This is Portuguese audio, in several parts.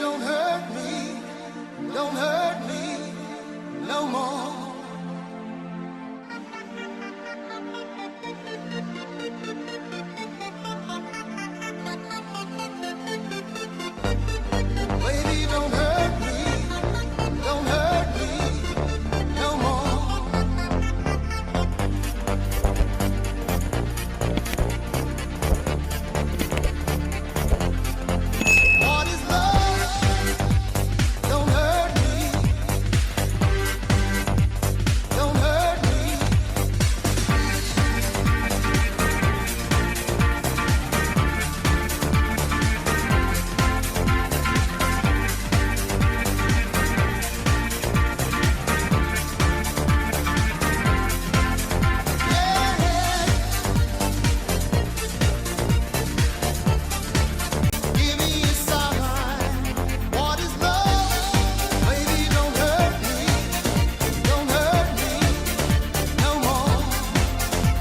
don't hurt me no more. Baby, don't hurt me no more. What is love? Don't hurt me. Don't hurt me. Give me a sign. What is love? Baby, don't hurt me no more.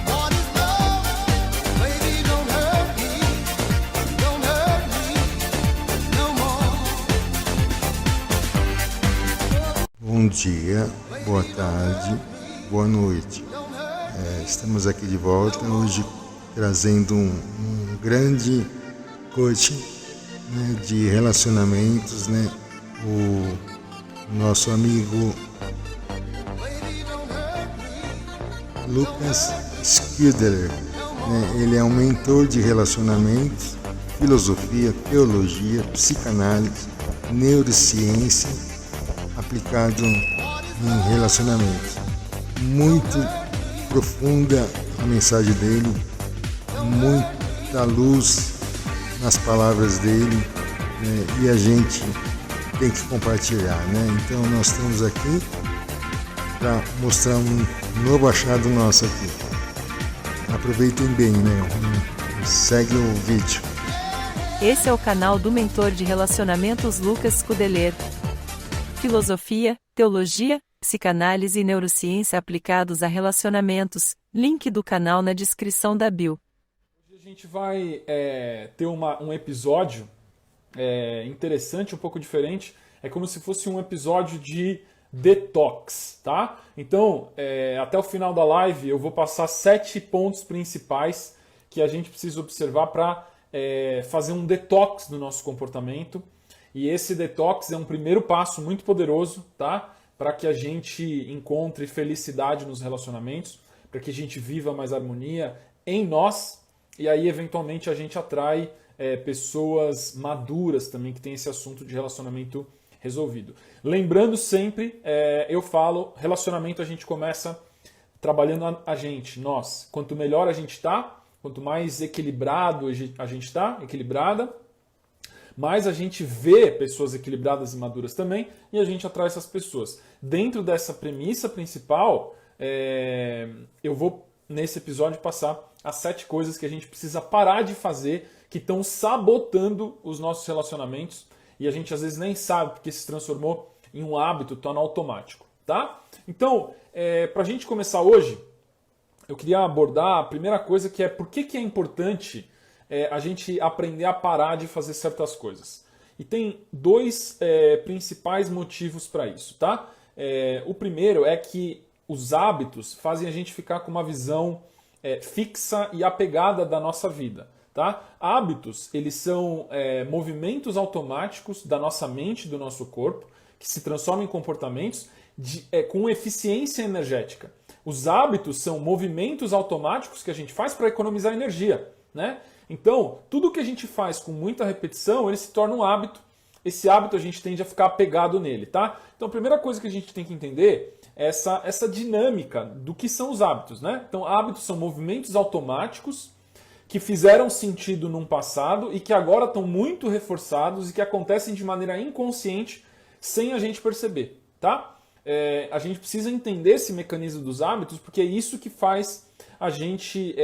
What is love? Baby, don't hurt me no more. Bom dia, boa tarde, boa noite. Estamos aqui de volta hoje trazendo um grande coach, né, de relacionamentos, né? O nosso amigo Lucas Skildeler, né? Ele é um mentor de relacionamentos, filosofia, teologia, psicanálise, neurociência aplicado em relacionamentos. Muito profunda a mensagem dele, muita luz nas palavras dele, né? E a gente tem que compartilhar, né? Então nós estamos aqui para mostrar um novo achado nosso aqui. Aproveitem bem, né? Segue o vídeo. Esse é o canal do mentor de relacionamentos Lucas Skildeler. Filosofia, teologia, psicanálise e neurociência aplicados a relacionamentos. Link do canal na descrição da bio. Hoje a gente vai ter um episódio interessante, um pouco diferente. É como se fosse um episódio de detox, tá? Então, até o final da live eu vou passar 7 pontos principais que a gente precisa observar para fazer um detox do nosso comportamento. E esse detox é um primeiro passo muito poderoso, tá? Para que a gente encontre felicidade nos relacionamentos, para que a gente viva mais harmonia em nós, e aí eventualmente a gente atrai pessoas maduras também que têm esse assunto de relacionamento resolvido. Lembrando sempre, eu falo, relacionamento a gente começa trabalhando a gente, nós. Quanto melhor a gente está, quanto mais equilibrado a gente está, equilibrada, mais a gente vê pessoas equilibradas e maduras também, e a gente atrai essas pessoas. Dentro dessa premissa principal, eu vou, nesse episódio, passar as 7 coisas que a gente precisa parar de fazer, que estão sabotando os nossos relacionamentos, e a gente às vezes nem sabe, porque se transformou em um hábito, está no automático, tá? Então, para a gente começar hoje, eu queria abordar a primeira coisa, que é por que é importante a gente aprender a parar de fazer certas coisas. E tem 2 principais motivos para isso, tá? O primeiro é que os hábitos fazem a gente ficar com uma visão fixa e apegada da nossa vida, tá? Hábitos, eles são movimentos automáticos da nossa mente, do nosso corpo, que se transformam em comportamentos com eficiência energética. Os hábitos são movimentos automáticos que a gente faz para economizar energia, né? Então, tudo que a gente faz com muita repetição, ele se torna um hábito. Esse hábito a gente tende a ficar apegado nele, tá? Então, a primeira coisa que a gente tem que entender é essa dinâmica do que são os hábitos, né? Então, hábitos são movimentos automáticos que fizeram sentido num passado e que agora estão muito reforçados e que acontecem de maneira inconsciente sem a gente perceber, tá? A gente precisa entender esse mecanismo dos hábitos, porque é isso que faz a gente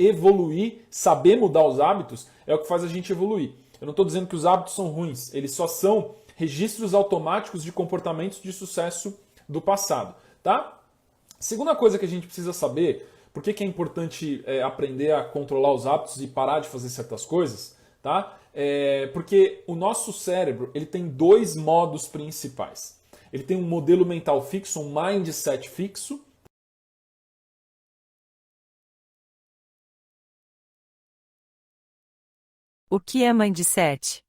evoluir. Saber mudar os hábitos é o que faz a gente evoluir. Eu não estou dizendo que os hábitos são ruins, eles só são registros automáticos de comportamentos de sucesso do passado, tá? Segunda coisa que a gente precisa saber, por que é importante aprender a controlar os hábitos e parar de fazer certas coisas, tá? Porque o nosso cérebro ele tem dois modos principais. Ele tem um modelo mental fixo, um mindset fixo. O que é mindset?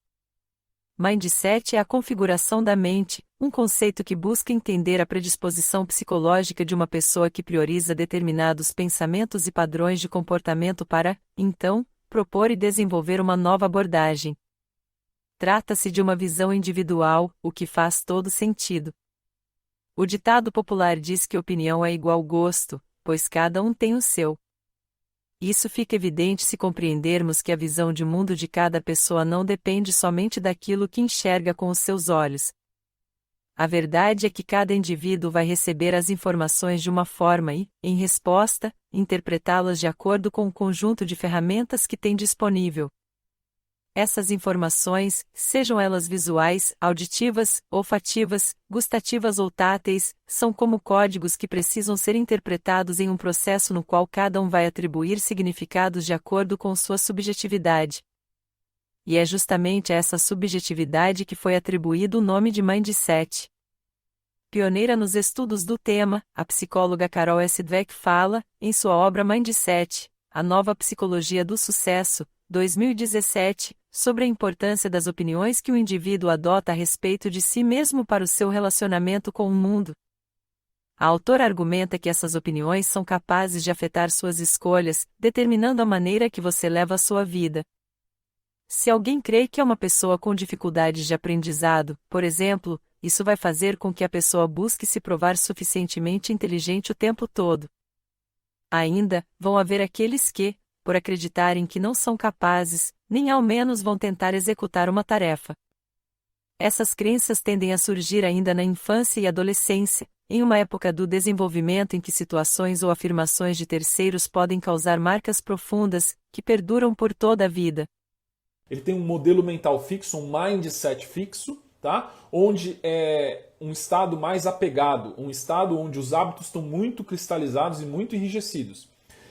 Mindset é a configuração da mente, um conceito que busca entender a predisposição psicológica de uma pessoa que prioriza determinados pensamentos e padrões de comportamento para, então, propor e desenvolver uma nova abordagem. Trata-se de uma visão individual, o que faz todo sentido. O ditado popular diz que opinião é igual gosto, pois cada um tem o seu. Isso fica evidente se compreendermos que a visão de mundo de cada pessoa não depende somente daquilo que enxerga com os seus olhos. A verdade é que cada indivíduo vai receber as informações de uma forma e, em resposta, interpretá-las de acordo com o conjunto de ferramentas que tem disponível. Essas informações, sejam elas visuais, auditivas, olfativas, gustativas ou táteis, são como códigos que precisam ser interpretados em um processo no qual cada um vai atribuir significados de acordo com sua subjetividade. E é justamente a essa subjetividade que foi atribuído o nome de mindset. Pioneira nos estudos do tema, a psicóloga Carol S. Dweck fala, em sua obra Mindset, A Nova Psicologia do Sucesso, 2017, sobre a importância das opiniões que o indivíduo adota a respeito de si mesmo para o seu relacionamento com o mundo. A autora argumenta que essas opiniões são capazes de afetar suas escolhas, determinando a maneira que você leva a sua vida. Se alguém crê que é uma pessoa com dificuldades de aprendizado, por exemplo, isso vai fazer com que a pessoa busque se provar suficientemente inteligente o tempo todo. Ainda, vão haver aqueles que, por acreditarem que não são capazes, nem ao menos vão tentar executar uma tarefa. Essas crenças tendem a surgir ainda na infância e adolescência, em uma época do desenvolvimento em que situações ou afirmações de terceiros podem causar marcas profundas, que perduram por toda a vida. Ele tem um modelo mental fixo, um mindset fixo, tá? Onde é um estado mais apegado, um estado onde os hábitos estão muito cristalizados e muito enrijecidos.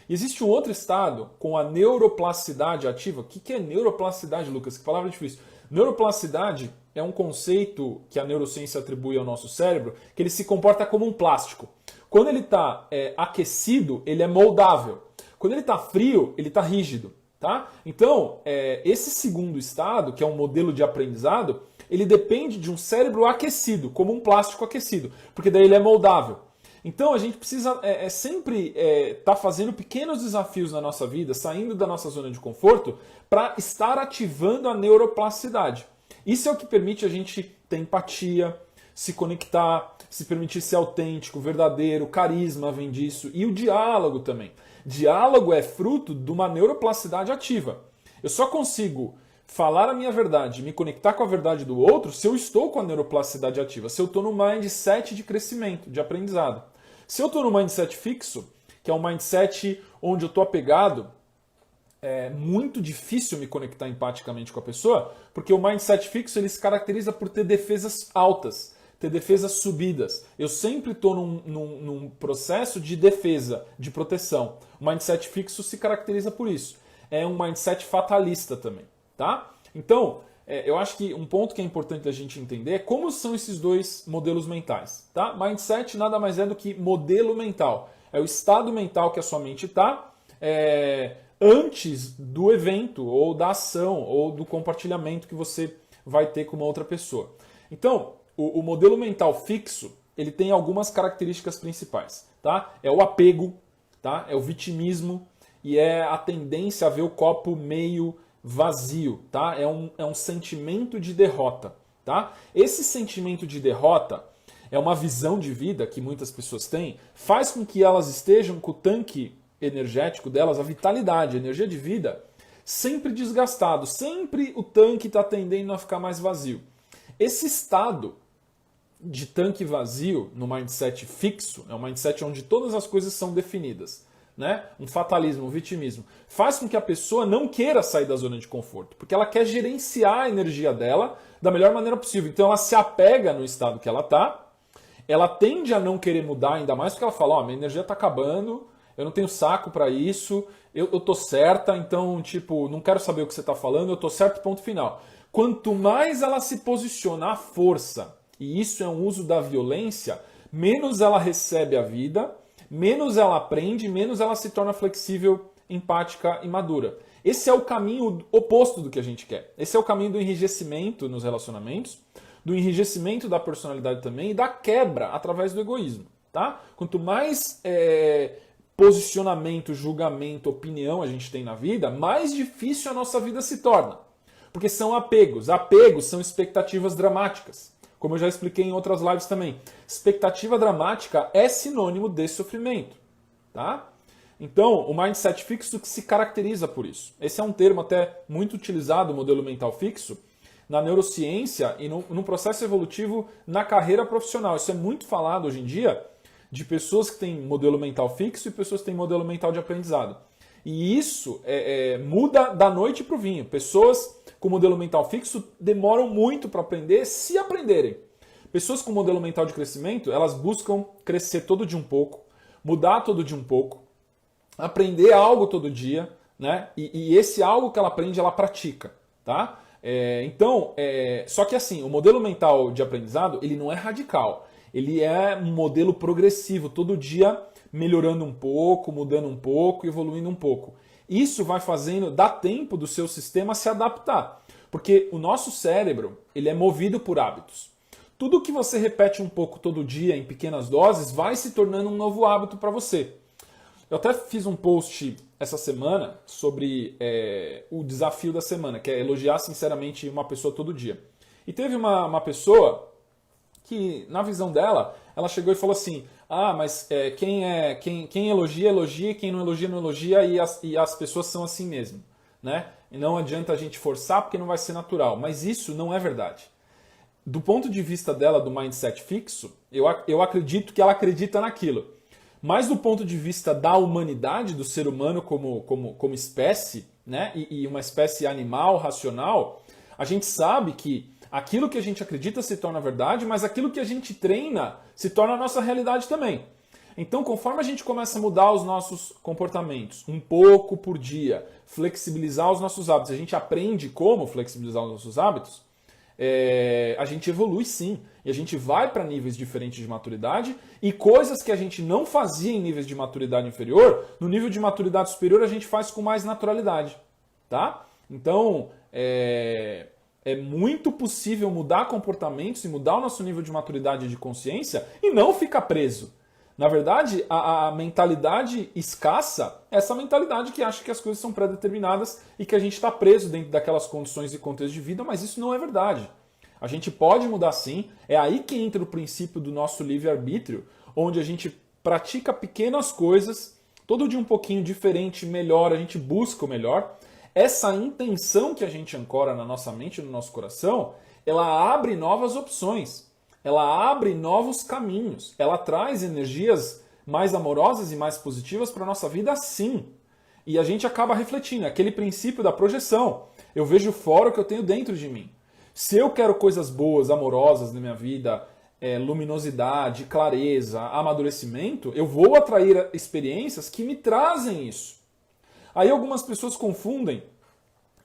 E existe um outro estado com a neuroplasticidade ativa. O que é neuroplasticidade, Lucas? Que palavra difícil. Neuroplasticidade é um conceito que a neurociência atribui ao nosso cérebro, que ele se comporta como um plástico. Quando ele está aquecido, ele é moldável. Quando ele está frio, ele está rígido. Tá? Então, esse segundo estado, que é um modelo de aprendizado, ele depende de um cérebro aquecido, como um plástico aquecido, porque daí ele é moldável. Então a gente precisa sempre estar fazendo pequenos desafios na nossa vida, saindo da nossa zona de conforto, para estar ativando a neuroplasticidade. Isso é o que permite a gente ter empatia, se conectar, se permitir ser autêntico, verdadeiro, carisma vem disso, e o diálogo também. Diálogo é fruto de uma neuroplasticidade ativa. Eu só consigo falar a minha verdade, me conectar com a verdade do outro, se eu estou com a neuroplasticidade ativa, se eu estou no mindset de crescimento, de aprendizado. Se eu estou no mindset fixo, que é um mindset onde eu estou apegado, é muito difícil me conectar empaticamente com a pessoa, porque o mindset fixo ele se caracteriza por ter defesas altas, ter defesas subidas. Eu sempre estou num processo de defesa, de proteção. O mindset fixo se caracteriza por isso. É um mindset fatalista também. Tá? Então, eu acho que um ponto que é importante a gente entender é como são esses dois modelos mentais. Tá? Mindset nada mais é do que modelo mental. É o estado mental que a sua mente está antes do evento, ou da ação, ou do compartilhamento que você vai ter com uma outra pessoa. Então, o modelo mental fixo, ele tem algumas características principais. Tá? É o apego, tá? É o vitimismo e é a tendência a ver o copo meio vazio, tá? É um sentimento de derrota, tá? Esse sentimento de derrota é uma visão de vida que muitas pessoas têm, faz com que elas estejam com o tanque energético delas, a vitalidade, a energia de vida, sempre desgastado, sempre o tanque está tendendo a ficar mais vazio. Esse estado de tanque vazio no mindset fixo, é um mindset onde todas as coisas são definidas, né? Um fatalismo, um vitimismo, faz com que a pessoa não queira sair da zona de conforto, porque ela quer gerenciar a energia dela da melhor maneira possível. Então ela se apega no estado que ela está, ela tende a não querer mudar ainda mais porque ela fala, minha energia está acabando, eu não tenho saco para isso, eu tô certa, então, tipo, não quero saber o que você tá falando, eu tô certo, ponto final. Quanto mais ela se posiciona à força, e isso é um uso da violência, menos ela recebe a vida, menos ela aprende, menos ela se torna flexível, empática e madura. Esse é o caminho oposto do que a gente quer. Esse é o caminho do enrijecimento nos relacionamentos, do enrijecimento da personalidade também e da quebra através do egoísmo. Tá? Quanto mais posicionamento, julgamento, opinião a gente tem na vida, mais difícil a nossa vida se torna. Porque são apegos. Apegos são expectativas dramáticas. Como eu já expliquei em outras lives também. Expectativa dramática é sinônimo de sofrimento. Tá? Então, o mindset fixo se caracteriza por isso. Esse é um termo até muito utilizado, o modelo mental fixo, na neurociência e no processo evolutivo na carreira profissional. Isso é muito falado hoje em dia de pessoas que têm modelo mental fixo e pessoas que têm modelo mental de aprendizado. E isso muda da noite para o vinho. Pessoas com modelo mental fixo demoram muito para aprender, se aprenderem. Pessoas com modelo mental de crescimento, elas buscam crescer todo dia um pouco, mudar todo dia um pouco, aprender algo todo dia, né? E esse algo que ela aprende, ela pratica, tá? Só que assim, o modelo mental de aprendizado, ele não é radical. Ele é um modelo progressivo, todo dia melhorando um pouco, mudando um pouco, evoluindo um pouco. Isso vai fazendo, dá tempo do seu sistema se adaptar. Porque o nosso cérebro, ele é movido por hábitos. Tudo que você repete um pouco todo dia, em pequenas doses, vai se tornando um novo hábito para você. Eu até fiz um post essa semana sobre o desafio da semana, que é elogiar sinceramente uma pessoa todo dia. E teve uma pessoa que, na visão dela, ela chegou e falou assim, mas quem elogia, elogia, quem não elogia, não elogia, e as pessoas são assim mesmo. Né? E não adianta a gente forçar porque não vai ser natural. Mas isso não é verdade. Do ponto de vista dela, do mindset fixo, eu acredito que ela acredita naquilo. Mas do ponto de vista da humanidade, do ser humano como espécie, né? E uma espécie animal, racional, a gente sabe que aquilo que a gente acredita se torna verdade, mas aquilo que a gente treina se torna a nossa realidade também. Então, conforme a gente começa a mudar os nossos comportamentos, um pouco por dia, flexibilizar os nossos hábitos, a gente aprende como flexibilizar os nossos hábitos, a gente evolui sim. E a gente vai para níveis diferentes de maturidade e coisas que a gente não fazia em níveis de maturidade inferior, no nível de maturidade superior a gente faz com mais naturalidade. Tá? Então, é muito possível mudar comportamentos e mudar o nosso nível de maturidade e de consciência e não ficar preso. Na verdade, a mentalidade escassa é essa mentalidade que acha que as coisas são pré-determinadas e que a gente está preso dentro daquelas condições e contextos de vida, mas isso não é verdade. A gente pode mudar sim, é aí que entra o princípio do nosso livre-arbítrio, onde a gente pratica pequenas coisas, todo dia um pouquinho diferente, melhor, a gente busca o melhor. Essa intenção que a gente ancora na nossa mente e no nosso coração, ela abre novas opções, ela abre novos caminhos, ela traz energias mais amorosas e mais positivas para a nossa vida sim. E a gente acaba refletindo, aquele princípio da projeção. Eu vejo fora o que eu tenho dentro de mim. Se eu quero coisas boas, amorosas na minha vida, luminosidade, clareza, amadurecimento, eu vou atrair experiências que me trazem isso. Aí algumas pessoas confundem,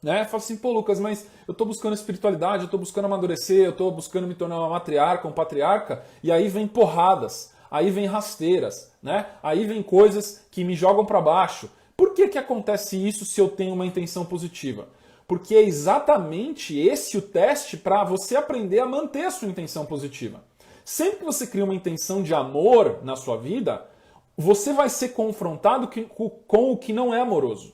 né? Falam assim, pô Lucas, mas eu estou buscando espiritualidade, eu estou buscando amadurecer, eu estou buscando me tornar uma matriarca, um patriarca, e aí vem porradas, aí vem rasteiras, né? Aí vem coisas que me jogam para baixo. Por que acontece isso se eu tenho uma intenção positiva? Porque é exatamente esse o teste para você aprender a manter a sua intenção positiva. Sempre que você cria uma intenção de amor na sua vida, você vai ser confrontado com o que não é amoroso.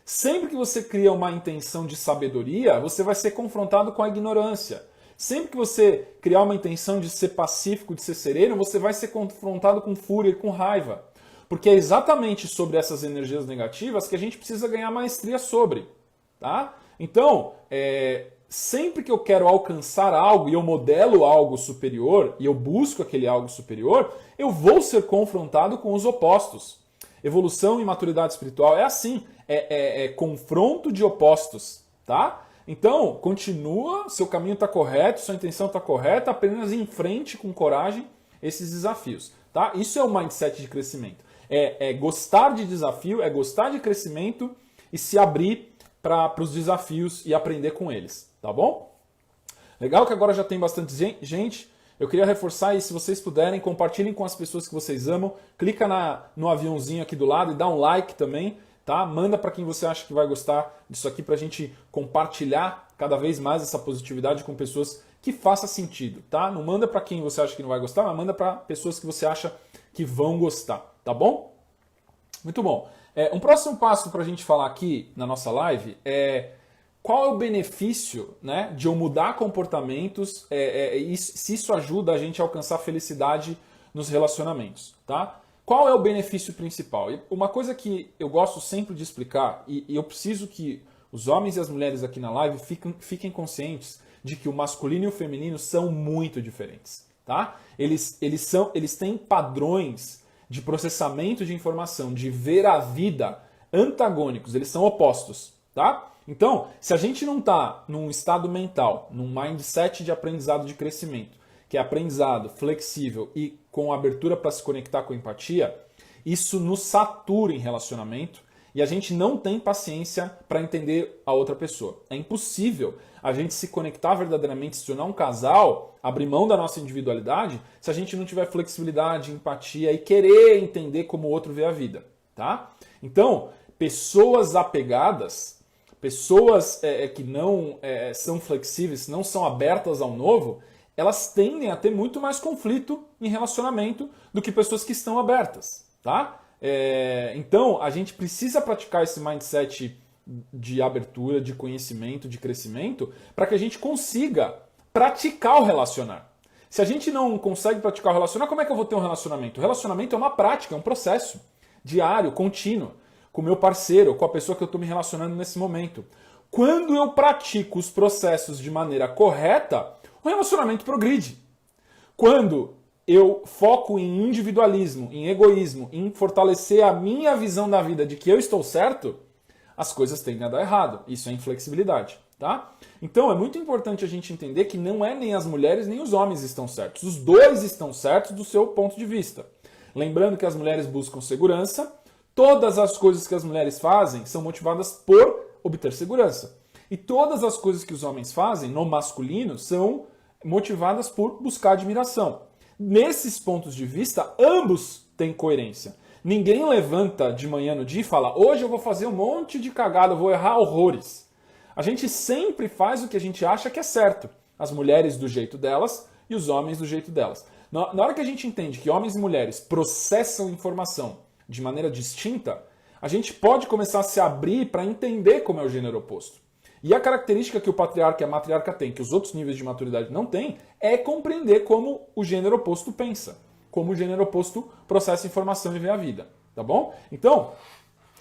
Sempre que você cria uma intenção de sabedoria, você vai ser confrontado com a ignorância. Sempre que você criar uma intenção de ser pacífico, de ser sereno, você vai ser confrontado com fúria e com raiva. Porque é exatamente sobre essas energias negativas que a gente precisa ganhar maestria sobre. Tá? Então, sempre que eu quero alcançar algo e eu modelo algo superior e eu busco aquele algo superior, eu vou ser confrontado com os opostos. Evolução e maturidade espiritual é assim, é confronto de opostos. Tá? Então, continua, seu caminho está correto, sua intenção está correta, apenas enfrente com coragem esses desafios. Tá? Isso é o mindset de crescimento. É gostar de desafio, é gostar de crescimento e se abrir para os desafios e aprender com eles, tá bom? Legal que agora já tem bastante gente. Eu queria reforçar, e se vocês puderem, compartilhem com as pessoas que vocês amam. Clica no aviãozinho aqui do lado e dá um like também, tá? Manda para quem você acha que vai gostar disso aqui para a gente compartilhar cada vez mais essa positividade com pessoas que faça sentido, tá? Não manda para quem você acha que não vai gostar, mas manda para pessoas que você acha que vão gostar, tá bom? Muito bom. Um próximo passo para a gente falar aqui na nossa live é qual é o benefício, né, de eu mudar comportamentos e se isso ajuda a gente a alcançar felicidade nos relacionamentos, tá? Qual é o benefício principal? Uma coisa que eu gosto sempre de explicar, e eu preciso que os homens e as mulheres aqui na live fiquem conscientes de que o masculino e o feminino são muito diferentes, tá? Eles têm padrões de processamento de informação, de ver a vida antagônicos, eles são opostos, tá? Então, se a gente não está num estado mental, num mindset de aprendizado de crescimento, que é aprendizado flexível e com abertura para se conectar com empatia, isso nos satura em relacionamento e a gente não tem paciência para entender a outra pessoa. É impossível a gente se conectar verdadeiramente, se tornar um casal, abrir mão da nossa individualidade, se a gente não tiver flexibilidade, empatia e querer entender como o outro vê a vida, tá? Então, pessoas apegadas, pessoas que não são flexíveis, não são abertas ao novo, elas tendem a ter muito mais conflito em relacionamento do que pessoas que estão abertas, tá? Então, a gente precisa praticar esse mindset de abertura, de conhecimento, de crescimento, para que a gente consiga praticar o relacionar. Se a gente não consegue praticar o relacionar, como é que eu vou ter um relacionamento? O relacionamento é uma prática, é um processo diário, contínuo, com o meu parceiro, com a pessoa que eu estou me relacionando nesse momento. Quando eu pratico os processos de maneira correta, o relacionamento progride. Quando eu foco em individualismo, em egoísmo, em fortalecer a minha visão da vida de que eu estou certo, as coisas tendem a dar errado. Isso é inflexibilidade, tá? Então é muito importante a gente entender que não é nem as mulheres nem os homens estão certos. Os dois estão certos do seu ponto de vista. Lembrando que as mulheres buscam segurança, todas as coisas que as mulheres fazem são motivadas por obter segurança. E todas as coisas que os homens fazem, no masculino, são motivadas por buscar admiração. Nesses pontos de vista, ambos têm coerência. Ninguém levanta de manhã no dia e fala: hoje eu vou fazer um monte de cagada, eu vou errar horrores. A gente sempre faz o que a gente acha que é certo. As mulheres do jeito delas e os homens do jeito delas. Na hora que a gente entende que homens e mulheres processam informação de maneira distinta, a gente pode começar a se abrir para entender como é o gênero oposto. E a característica que o patriarca e a matriarca têm, que os outros níveis de maturidade não têm, é compreender como o gênero oposto pensa, como o gênero oposto processa informação e vê a vida, tá bom? Então,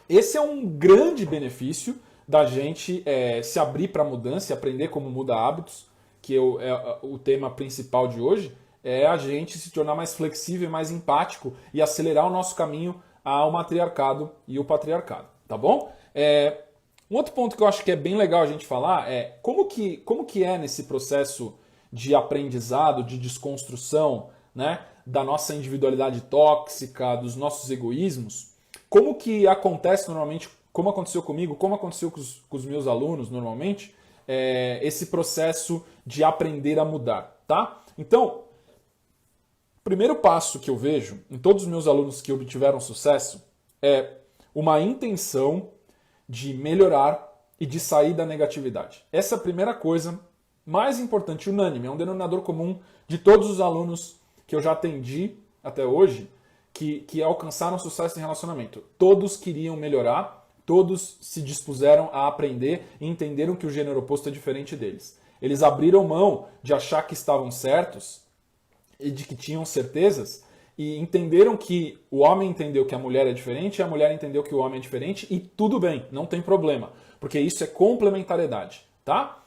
esse é um grande benefício da gente se abrir para a mudança e aprender como muda hábitos, que é o tema principal de hoje, é a gente se tornar mais flexível, mais empático e acelerar o nosso caminho ao matriarcado e o patriarcado, tá bom? Um outro ponto que eu acho que é bem legal a gente falar é como que é nesse processo de aprendizado, de desconstrução, né, da nossa individualidade tóxica, dos nossos egoísmos, como que acontece normalmente, como aconteceu comigo, como aconteceu com os meus alunos normalmente, esse processo de aprender a mudar, tá? Então, o primeiro passo que eu vejo em todos os meus alunos que obtiveram sucesso é uma intenção de melhorar e de sair da negatividade. Essa é a primeira coisa mais importante, unânime, é um denominador comum de todos os alunos que eu já atendi até hoje, que alcançaram sucesso em relacionamento. Todos queriam melhorar, todos se dispuseram a aprender e entenderam que o gênero oposto é diferente deles. Eles abriram mão de achar que estavam certos e de que tinham certezas e entenderam que o homem entendeu que a mulher é diferente e a mulher entendeu que o homem é diferente e tudo bem, não tem problema, porque isso é complementariedade, tá?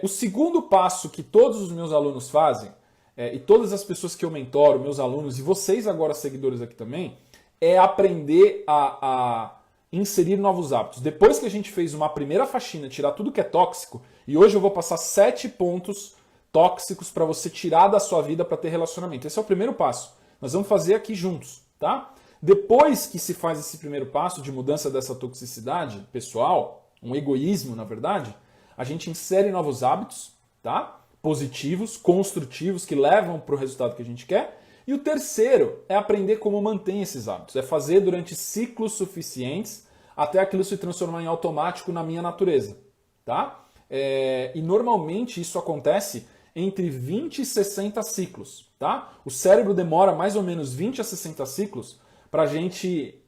O segundo passo que todos os meus alunos fazem, e todas as pessoas que eu mentoro, meus alunos e vocês agora seguidores aqui também, é aprender a inserir novos hábitos. Depois que a gente fez uma primeira faxina, tirar tudo que é tóxico, e hoje eu vou passar 7 pontos tóxicos para você tirar da sua vida para ter relacionamento. Esse é o primeiro passo. Nós vamos fazer aqui juntos, tá? Depois que se faz esse primeiro passo de mudança dessa toxicidade pessoal, um egoísmo, na verdade, a gente insere novos hábitos, tá? Positivos, construtivos, que levam para o resultado que a gente quer. E o terceiro é aprender como manter esses hábitos. É fazer durante ciclos suficientes até aquilo se transformar em automático na minha natureza, tá? E normalmente isso acontece entre 20 e 60 ciclos, tá? O cérebro demora mais ou menos 20 a 60 ciclos para a gente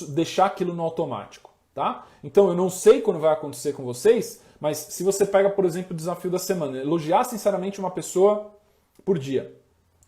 deixar aquilo no automático, tá? Então eu não sei quando vai acontecer com vocês, mas se você pega, por exemplo, o desafio da semana, elogiar sinceramente uma pessoa por dia.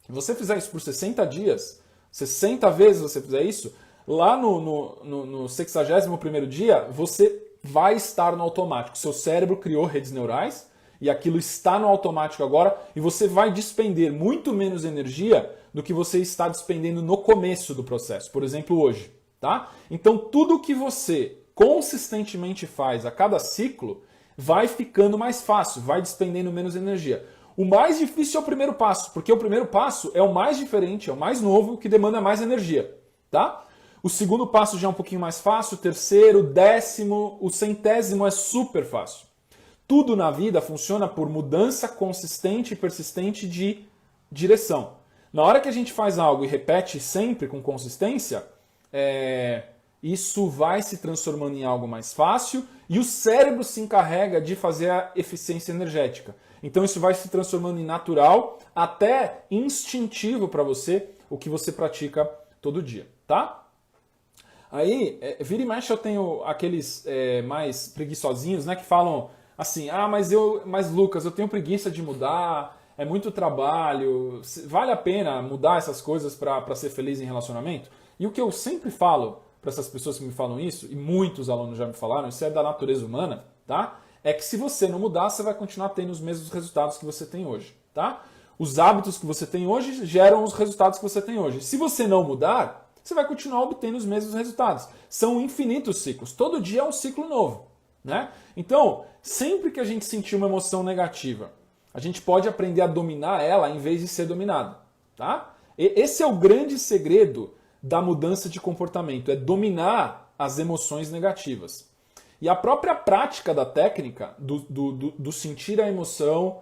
Se você fizer isso por 60 dias, 60 vezes você fizer isso, lá no 61º dia, você vai estar no automático. Seu cérebro criou redes neurais e aquilo está no automático agora e você vai despender muito menos energia do que você está despendendo no começo do processo, por exemplo, hoje, tá? Então, tudo que você consistentemente faz a cada ciclo vai ficando mais fácil, vai despendendo menos energia. O mais difícil é o primeiro passo, porque o primeiro passo é o mais diferente, é o mais novo, que demanda mais energia, tá? O segundo passo já é um pouquinho mais fácil, o terceiro, o 10º, o 100º é super fácil. Tudo na vida funciona por mudança consistente e persistente de direção. Na hora que a gente faz algo e repete sempre com consistência, isso vai se transformando em algo mais fácil e o cérebro se encarrega de fazer a eficiência energética. Então isso vai se transformando em natural, até instintivo para você, o que você pratica todo dia, tá? Aí, vira e mexe eu tenho aqueles mais preguiçosinhos, né, que falam assim, mas Lucas, eu tenho preguiça de mudar, é muito trabalho, vale a pena mudar essas coisas para ser feliz em relacionamento? E o que eu sempre falo para essas pessoas que me falam isso, e muitos alunos já me falaram, isso é da natureza humana, tá? É que se você não mudar, você vai continuar tendo os mesmos resultados que você tem hoje, tá? Os hábitos que você tem hoje geram os resultados que você tem hoje. Se você não mudar, você vai continuar obtendo os mesmos resultados. São infinitos ciclos. Todo dia é um ciclo novo, né? Então, sempre que a gente sentir uma emoção negativa, a gente pode aprender a dominar ela em vez de ser dominado, tá? Esse é o grande segredo da mudança de comportamento, é dominar as emoções negativas. E a própria prática da técnica, do sentir a emoção,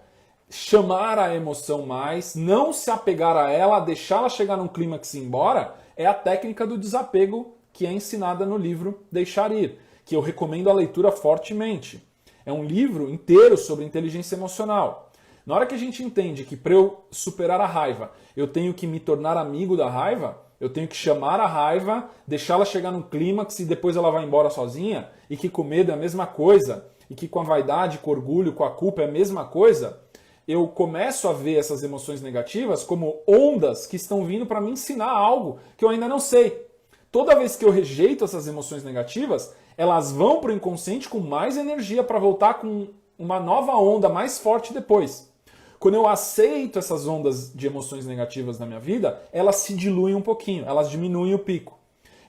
chamar a emoção mais, não se apegar a ela, deixá-la chegar num clímax e ir embora, é a técnica do desapego que é ensinada no livro Deixar Ir, que eu recomendo a leitura fortemente. É um livro inteiro sobre inteligência emocional. Na hora que a gente entende que para eu superar a raiva, eu tenho que me tornar amigo da raiva, eu tenho que chamar a raiva, deixá-la chegar num clímax e depois ela vai embora sozinha, e que com medo é a mesma coisa, e que com a vaidade, com o orgulho, com a culpa é a mesma coisa, eu começo a ver essas emoções negativas como ondas que estão vindo para me ensinar algo que eu ainda não sei. Toda vez que eu rejeito essas emoções negativas, elas vão para o inconsciente com mais energia para voltar com uma nova onda mais forte depois. Quando eu aceito essas ondas de emoções negativas na minha vida, elas se diluem um pouquinho, elas diminuem o pico.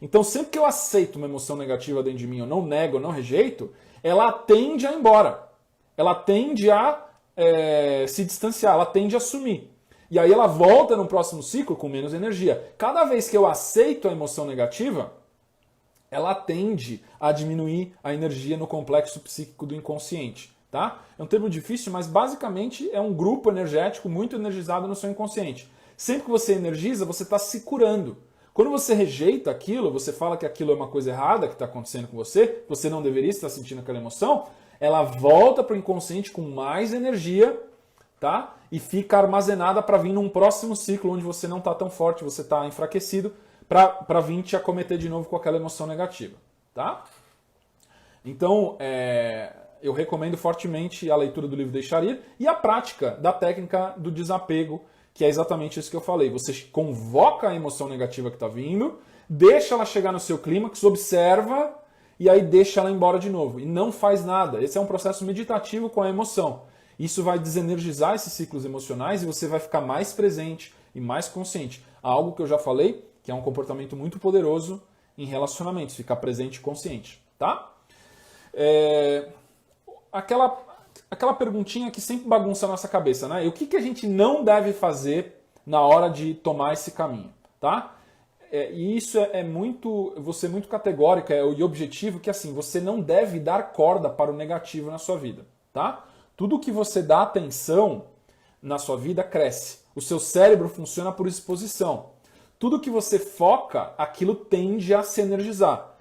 Então sempre que eu aceito uma emoção negativa dentro de mim, eu não nego, eu não rejeito, ela tende a ir embora. Ela tende a se distanciar, ela tende a sumir. E aí ela volta no próximo ciclo com menos energia. Cada vez que eu aceito a emoção negativa, ela tende a diminuir a energia no complexo psíquico do inconsciente. Tá? É um termo difícil, mas basicamente é um grupo energético muito energizado no seu inconsciente. Sempre que você energiza, você está se curando. Quando você rejeita aquilo, você fala que aquilo é uma coisa errada que está acontecendo com você não deveria estar sentindo aquela emoção, ela volta para o inconsciente com mais energia, tá? E fica armazenada para vir num próximo ciclo onde você não está tão forte, você está enfraquecido, para vir te acometer de novo com aquela emoção negativa. Tá? Então, eu recomendo fortemente a leitura do livro Deixar Ir e a prática da técnica do desapego, que é exatamente isso que eu falei. Você convoca a emoção negativa que está vindo, deixa ela chegar no seu clímax, observa e aí deixa ela embora de novo. E não faz nada. Esse é um processo meditativo com a emoção. Isso vai desenergizar esses ciclos emocionais e você vai ficar mais presente e mais consciente. Algo que eu já falei, que é um comportamento muito poderoso em relacionamentos, ficar presente e consciente. Tá? Aquela perguntinha que sempre bagunça a nossa cabeça, né? E o que a gente não deve fazer na hora de tomar esse caminho, tá? e isso você é muito categórica e objetivo, que assim, você não deve dar corda para o negativo na sua vida, tá? Tudo que você dá atenção na sua vida cresce. O seu cérebro funciona por exposição. Tudo que você foca, aquilo tende a se energizar.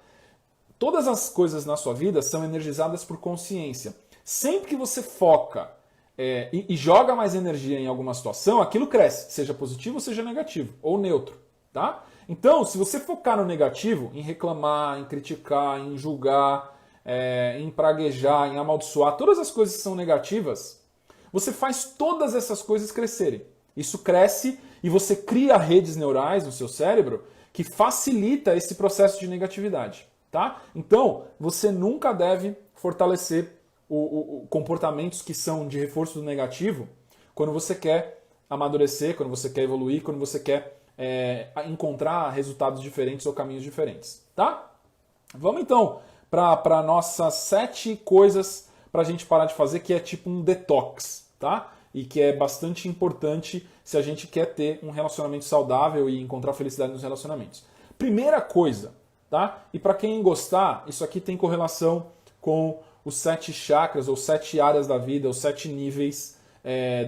Todas as coisas na sua vida são energizadas por consciência. Sempre que você foca e joga mais energia em alguma situação, aquilo cresce, seja positivo, seja negativo, ou neutro, tá? Então, se você focar no negativo, em reclamar, em criticar, em julgar, em praguejar, em amaldiçoar, todas as coisas que são negativas, você faz todas essas coisas crescerem. Isso cresce e você cria redes neurais no seu cérebro que facilita esse processo de negatividade, tá? Então, você nunca deve fortalecer comportamentos que são de reforço do negativo quando você quer amadurecer, quando você quer evoluir, quando você quer encontrar resultados diferentes ou caminhos diferentes, tá? Vamos então para nossas 7 coisas para a gente parar de fazer, que é tipo um detox, tá? E que é bastante importante se a gente quer ter um relacionamento saudável e encontrar felicidade nos relacionamentos. Primeira coisa, tá? E para quem gostar, isso aqui tem correlação com os 7 chakras, ou 7 áreas da vida, os 7 níveis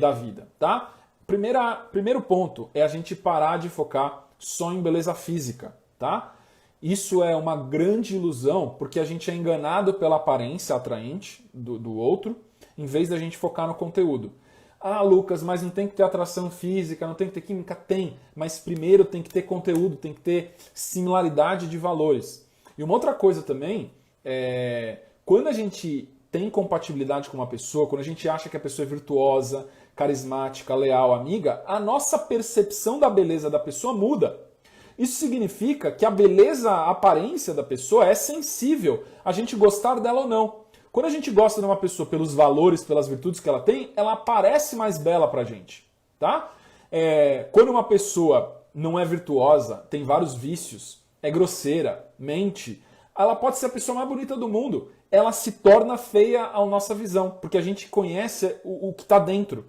da vida, tá? Primeiro ponto é a gente parar de focar só em beleza física, tá? Isso é uma grande ilusão, porque a gente é enganado pela aparência atraente do outro, em vez da gente focar no conteúdo. Ah, Lucas, mas não tem que ter atração física, não tem que ter química? Tem, mas primeiro tem que ter conteúdo, tem que ter similaridade de valores. E uma outra coisa também, quando a gente tem compatibilidade com uma pessoa, quando a gente acha que a pessoa é virtuosa, carismática, leal, amiga, a nossa percepção da beleza da pessoa muda. Isso significa que a beleza, a aparência da pessoa é sensível a gente gostar dela ou não. Quando a gente gosta de uma pessoa pelos valores, pelas virtudes que ela tem, ela parece mais bela pra gente, tá? Quando uma pessoa não é virtuosa, tem vários vícios, é grosseira, mente, ela pode ser a pessoa mais bonita do mundo. Ela se torna feia à nossa visão, porque a gente conhece o que está dentro.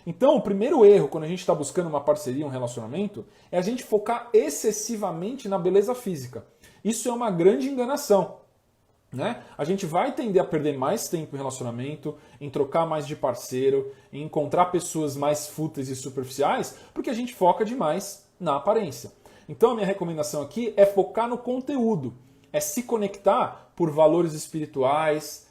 Então, o primeiro erro quando a gente está buscando uma parceria, um relacionamento, é a gente focar excessivamente na beleza física. Isso é uma grande enganação. Né? A gente vai tender a perder mais tempo em relacionamento, em trocar mais de parceiro, em encontrar pessoas mais fúteis e superficiais, porque a gente foca demais na aparência. Então a minha recomendação aqui é focar no conteúdo, é se conectar por valores espirituais,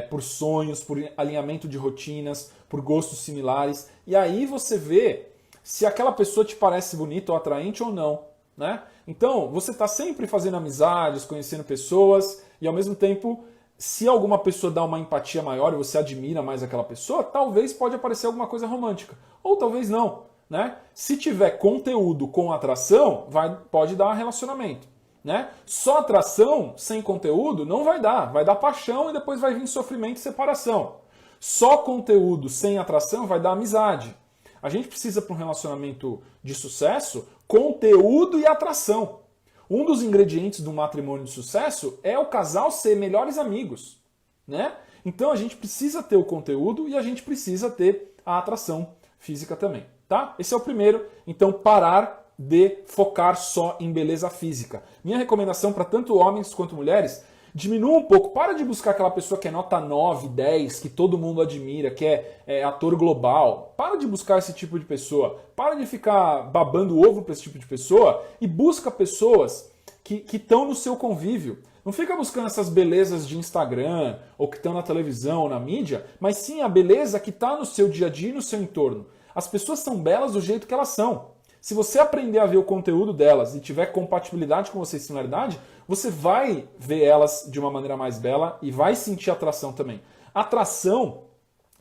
por sonhos, por alinhamento de rotinas, por gostos similares, e aí você vê se aquela pessoa te parece bonita ou atraente ou não. Né? Então, você está sempre fazendo amizades, conhecendo pessoas, e ao mesmo tempo, se alguma pessoa dá uma empatia maior e você admira mais aquela pessoa, talvez pode aparecer alguma coisa romântica, ou talvez não. Né? Se tiver conteúdo com atração, pode dar relacionamento. Né? Só atração sem conteúdo não vai dar paixão e depois vai vir sofrimento e separação. Só conteúdo sem atração vai dar amizade. A gente precisa, para um relacionamento de sucesso, conteúdo e atração. Um dos ingredientes do matrimônio de sucesso é o casal ser melhores amigos. Né? Então a gente precisa ter o conteúdo e a gente precisa ter a atração física também. Tá? Esse é o primeiro. Então parar de focar só em beleza física. Minha recomendação para tanto homens quanto mulheres: diminua um pouco, para de buscar aquela pessoa que é nota 9, 10, que todo mundo admira, que é ator global. Para de buscar esse tipo de pessoa. Para de ficar babando o ovo para esse tipo de pessoa e busca pessoas que estão no seu convívio. Não fica buscando essas belezas de Instagram ou que estão na televisão ou na mídia, mas sim a beleza que está no seu dia a dia e no seu entorno. As pessoas são belas do jeito que elas são. Se você aprender a ver o conteúdo delas e tiver compatibilidade com você e similaridade, você vai ver elas de uma maneira mais bela e vai sentir atração também. Atração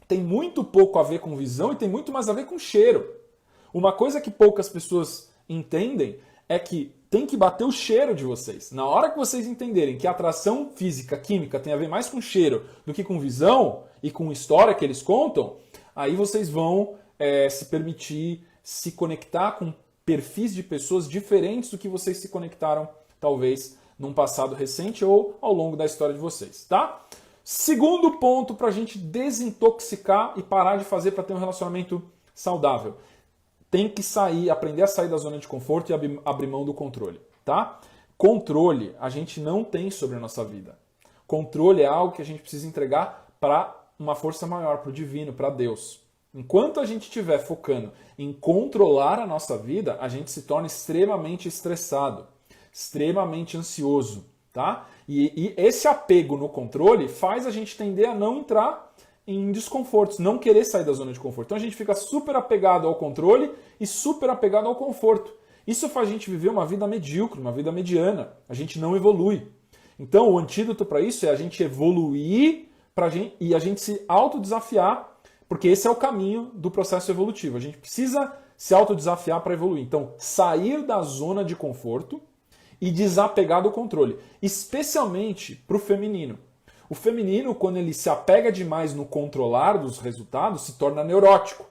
tem muito pouco a ver com visão e tem muito mais a ver com cheiro. Uma coisa que poucas pessoas entendem é que tem que bater o cheiro de vocês. Na hora que vocês entenderem que a atração física, química, tem a ver mais com cheiro do que com visão e com história que eles contam, aí vocês vão se permitir se conectar com perfis de pessoas diferentes do que vocês se conectaram, talvez, num passado recente ou ao longo da história de vocês, tá? Segundo ponto para a gente desintoxicar e parar de fazer para ter um relacionamento saudável. Tem que aprender a sair da zona de conforto e abrir mão do controle. tá? Controle a gente não tem sobre a nossa vida. Controle é algo que a gente precisa entregar para uma força maior, para o divino, para Deus. Enquanto a gente estiver focando em controlar a nossa vida, a gente se torna extremamente estressado, extremamente ansioso, tá? E esse apego no controle faz a gente tender a não entrar em desconfortos, não querer sair da zona de conforto. Então a gente fica super apegado ao controle e super apegado ao conforto. Isso faz a gente viver uma vida medíocre, uma vida mediana. A gente não evolui. Então o antídoto para isso é a gente evoluir e a gente se autodesafiar, porque esse é o caminho do processo evolutivo. A gente precisa se autodesafiar para evoluir. Então, sair da zona de conforto e desapegar do controle, especialmente para o feminino. O feminino, quando ele se apega demais no controlar dos resultados, se torna neurótico,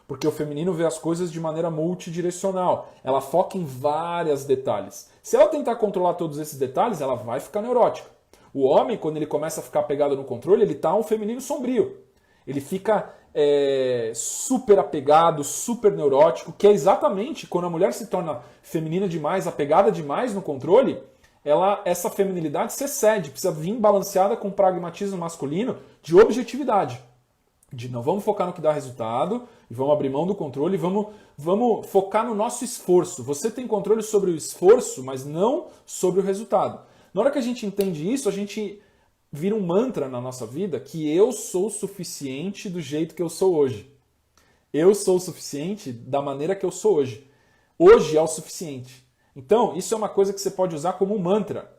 porque o feminino vê as coisas de maneira multidirecional. Ela foca em vários detalhes. Se ela tentar controlar todos esses detalhes, ela vai ficar neurótica. O homem, quando ele começa a ficar apegado no controle, ele está um feminino sombrio. Ele fica super apegado, super neurótico, que é exatamente quando a mulher se torna feminina demais, apegada demais no controle, essa feminilidade se excede, precisa vir balanceada com o pragmatismo masculino de objetividade. De não vamos focar no que dá resultado, e vamos abrir mão do controle, vamos focar no nosso esforço. Você tem controle sobre o esforço, mas não sobre o resultado. Na hora que a gente entende isso, a gente vira um mantra na nossa vida que eu sou suficiente do jeito que eu sou hoje. Eu sou o suficiente da maneira que eu sou hoje. Hoje é o suficiente. Então, isso é uma coisa que você pode usar como um mantra.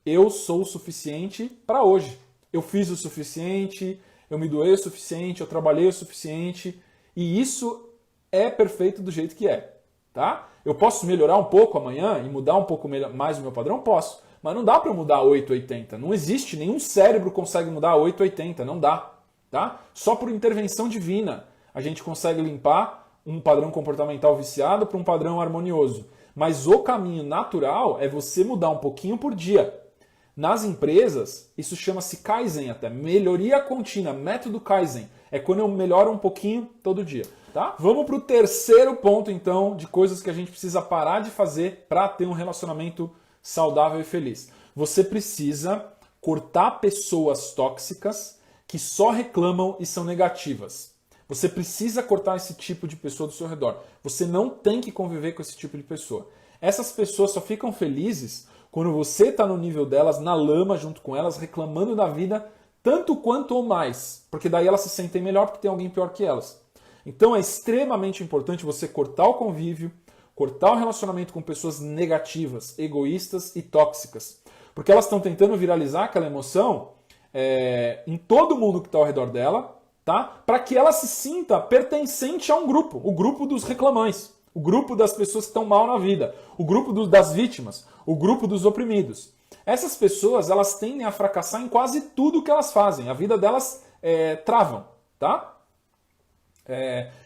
Eu sou o suficiente para hoje. Eu fiz o suficiente, eu me doei o suficiente, eu trabalhei o suficiente. E isso é perfeito do jeito que é. Tá? Eu posso melhorar um pouco amanhã e mudar um pouco mais o meu padrão? Posso. Mas não dá para mudar 880. Não existe, nenhum cérebro consegue mudar 880. Não dá. Tá? Só por intervenção divina a gente consegue limpar um padrão comportamental viciado para um padrão harmonioso. Mas o caminho natural é você mudar um pouquinho por dia. Nas empresas, isso chama-se Kaizen até. Melhoria contínua, método Kaizen. É quando eu melhoro um pouquinho todo dia. Tá? Vamos para o terceiro ponto, então, de coisas que a gente precisa parar de fazer para ter um relacionamento saudável e feliz. Você precisa cortar pessoas tóxicas que só reclamam e são negativas. Você precisa cortar esse tipo de pessoa do seu redor. Você não tem que conviver com esse tipo de pessoa. Essas pessoas só ficam felizes quando você está no nível delas, na lama junto com elas, reclamando da vida tanto quanto ou mais. Porque daí elas se sentem melhor porque tem alguém pior que elas. Então é extremamente importante você cortar o convívio, cortar o relacionamento com pessoas negativas, egoístas e tóxicas. Porque elas estão tentando viralizar aquela emoção em todo mundo que está ao redor dela, tá? Para que ela se sinta pertencente a um grupo, o grupo dos reclamões, o grupo das pessoas que estão mal na vida, o grupo das vítimas, o grupo dos oprimidos. Essas pessoas, elas tendem a fracassar em quase tudo que elas fazem. A vida delas travam, tá?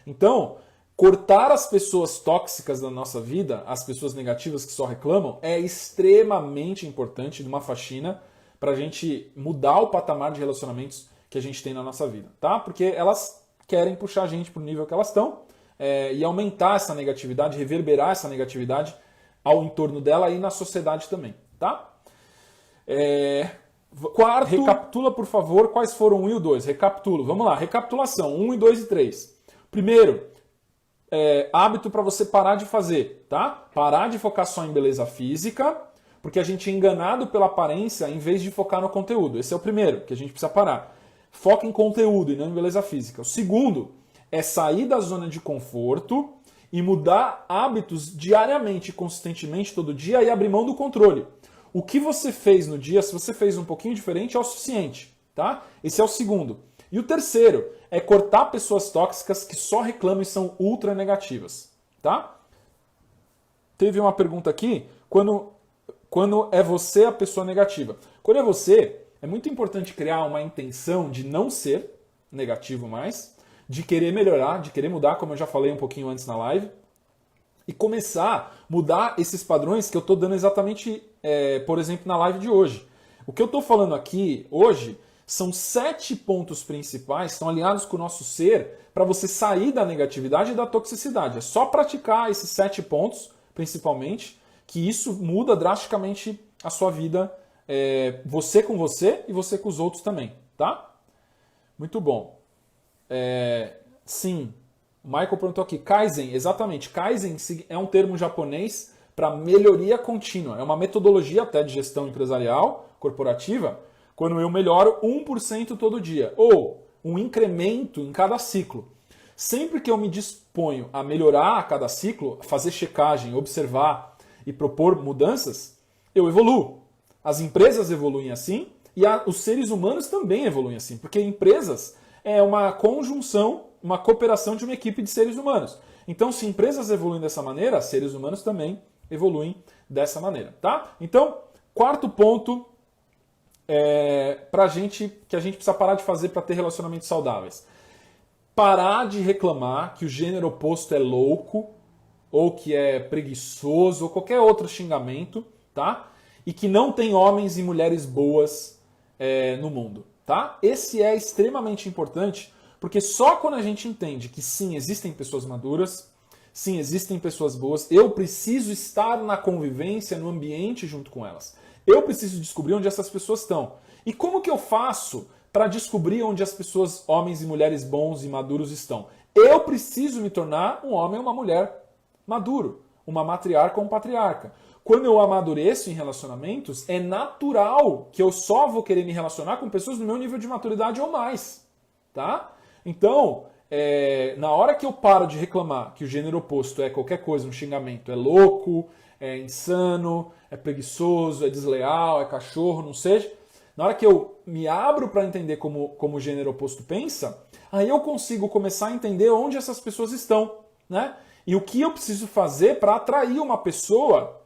Então, cortar as pessoas tóxicas da nossa vida, as pessoas negativas que só reclamam, é extremamente importante numa faxina para a gente mudar o patamar de relacionamentos que a gente tem na nossa vida, tá? Porque elas querem puxar a gente para o nível que elas estão e aumentar essa negatividade, reverberar essa negatividade ao entorno dela e na sociedade também, tá? Quarto, recapitula, por favor, quais foram o 1 e o 2. Recapitulo, vamos lá, recapitulação, 1, e 2 e 3. Primeiro, hábito para você parar de fazer, tá? Parar de focar só em beleza física, porque a gente é enganado pela aparência em vez de focar no conteúdo. Esse é o primeiro, que a gente precisa parar. Foca em conteúdo e não em beleza física. O segundo é sair da zona de conforto e mudar hábitos diariamente, consistentemente, todo dia e abrir mão do controle. O que você fez no dia, se você fez um pouquinho diferente, é o suficiente, tá? Esse é o segundo. E o terceiro é cortar pessoas tóxicas que só reclamam e são ultra negativas, tá? Teve uma pergunta aqui, quando é você a pessoa negativa. Quando é você, é muito importante criar uma intenção de não ser negativo mais, de querer melhorar, de querer mudar, como eu já falei um pouquinho antes na live, e começar a mudar esses padrões que eu estou dando exatamente, por exemplo, na live de hoje. O que eu estou falando aqui hoje são 7 pontos principais, estão alinhados com o nosso ser, para você sair da negatividade e da toxicidade. É só praticar esses 7 pontos, principalmente, que isso muda drasticamente a sua vida, você com você e você com os outros também, tá? Muito bom. Sim, o Michael perguntou aqui, Kaizen, exatamente, Kaizen é um termo japonês para melhoria contínua, é uma metodologia até de gestão empresarial, corporativa, quando eu melhoro 1% todo dia, ou um incremento em cada ciclo. Sempre que eu me disponho a melhorar a cada ciclo, fazer checagem, observar e propor mudanças, eu evoluo. As empresas evoluem assim e os seres humanos também evoluem assim, porque empresas é uma conjunção, uma cooperação de uma equipe de seres humanos. Então, se empresas evoluem dessa maneira, seres humanos também evoluem dessa maneira, tá? Então, quarto ponto que a gente precisa parar de fazer para ter relacionamentos saudáveis. Parar de reclamar que o gênero oposto é louco, ou que é preguiçoso, ou qualquer outro xingamento, tá? E que não tem homens e mulheres boas no mundo, tá? Esse é extremamente importante, porque só quando a gente entende que sim, existem pessoas maduras, sim, existem pessoas boas, eu preciso estar na convivência, no ambiente junto com elas. Eu preciso descobrir onde essas pessoas estão. E como que eu faço para descobrir onde as pessoas, homens e mulheres bons e maduros estão? Eu preciso me tornar um homem ou uma mulher maduro, uma matriarca ou um patriarca. Quando eu amadureço em relacionamentos, é natural que eu só vou querer me relacionar com pessoas no meu nível de maturidade ou mais, tá? Então, na hora que eu paro de reclamar que o gênero oposto é qualquer coisa, um xingamento, é louco, é insano, é preguiçoso, é desleal, é cachorro, não seja. Na hora que eu me abro para entender como o gênero oposto pensa, aí eu consigo começar a entender onde essas pessoas estão, né? E o que eu preciso fazer para atrair uma pessoa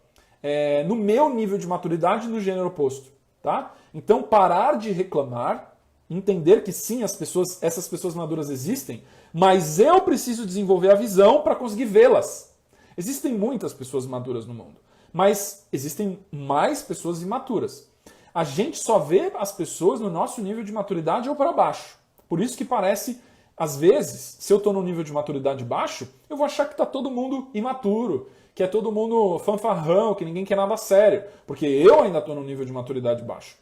no meu nível de maturidade no gênero oposto, tá? Então, parar de reclamar, entender que sim, essas pessoas maduras existem, mas eu preciso desenvolver a visão para conseguir vê-las. Existem muitas pessoas maduras no mundo, mas existem mais pessoas imaturas. A gente só vê as pessoas no nosso nível de maturidade ou para baixo. Por isso que parece, às vezes, se eu estou no nível de maturidade baixo, eu vou achar que está todo mundo imaturo, que é todo mundo fanfarrão, que ninguém quer nada sério, porque eu ainda estou no nível de maturidade baixo.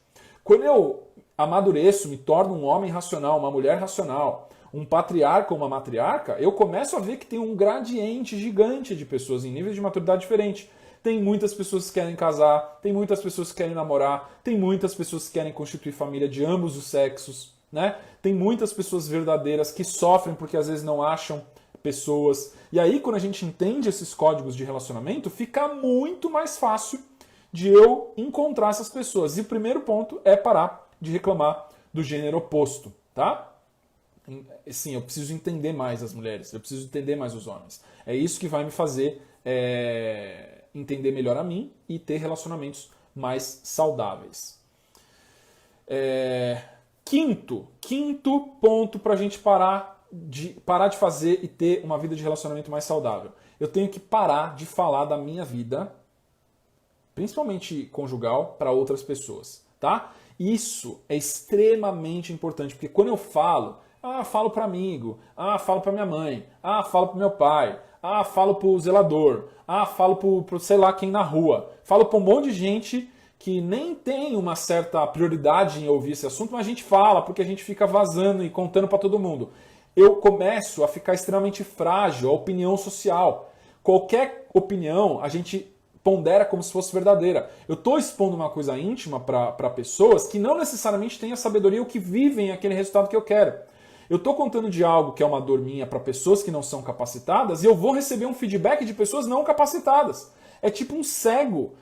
Quando eu amadureço, me torno um homem racional, uma mulher racional, um patriarca ou uma matriarca, eu começo a ver que tem um gradiente gigante de pessoas em níveis de maturidade diferente. Tem muitas pessoas que querem casar, tem muitas pessoas que querem namorar, tem muitas pessoas que querem constituir família de ambos os sexos, né? Tem muitas pessoas verdadeiras que sofrem porque às vezes não acham pessoas. E aí, quando a gente entende esses códigos de relacionamento, fica muito mais fácil de eu encontrar essas pessoas. E o primeiro ponto é parar de reclamar do gênero oposto, tá? Sim, eu preciso entender mais as mulheres, eu preciso entender mais os homens. É isso que vai me fazer entender melhor a mim e ter relacionamentos mais saudáveis. Quinto ponto para a gente parar de fazer e ter uma vida de relacionamento mais saudável. Eu tenho que parar de falar da minha vida, principalmente conjugal, para outras pessoas, tá? Isso é extremamente importante, porque quando eu falo para amigo, falo para minha mãe, falo para meu pai, falo para o zelador, falo para sei lá quem na rua, falo para um monte de gente que nem tem uma certa prioridade em ouvir esse assunto, mas a gente fala porque a gente fica vazando e contando para todo mundo. Eu começo a ficar extremamente frágil, a opinião social. Qualquer opinião a gente pondera como se fosse verdadeira. Eu estou expondo uma coisa íntima para pessoas que não necessariamente têm a sabedoria ou que vivem aquele resultado que eu quero. Eu estou contando de algo que é uma dor minha para pessoas que não são capacitadas e eu vou receber um feedback de pessoas não capacitadas. É tipo um cego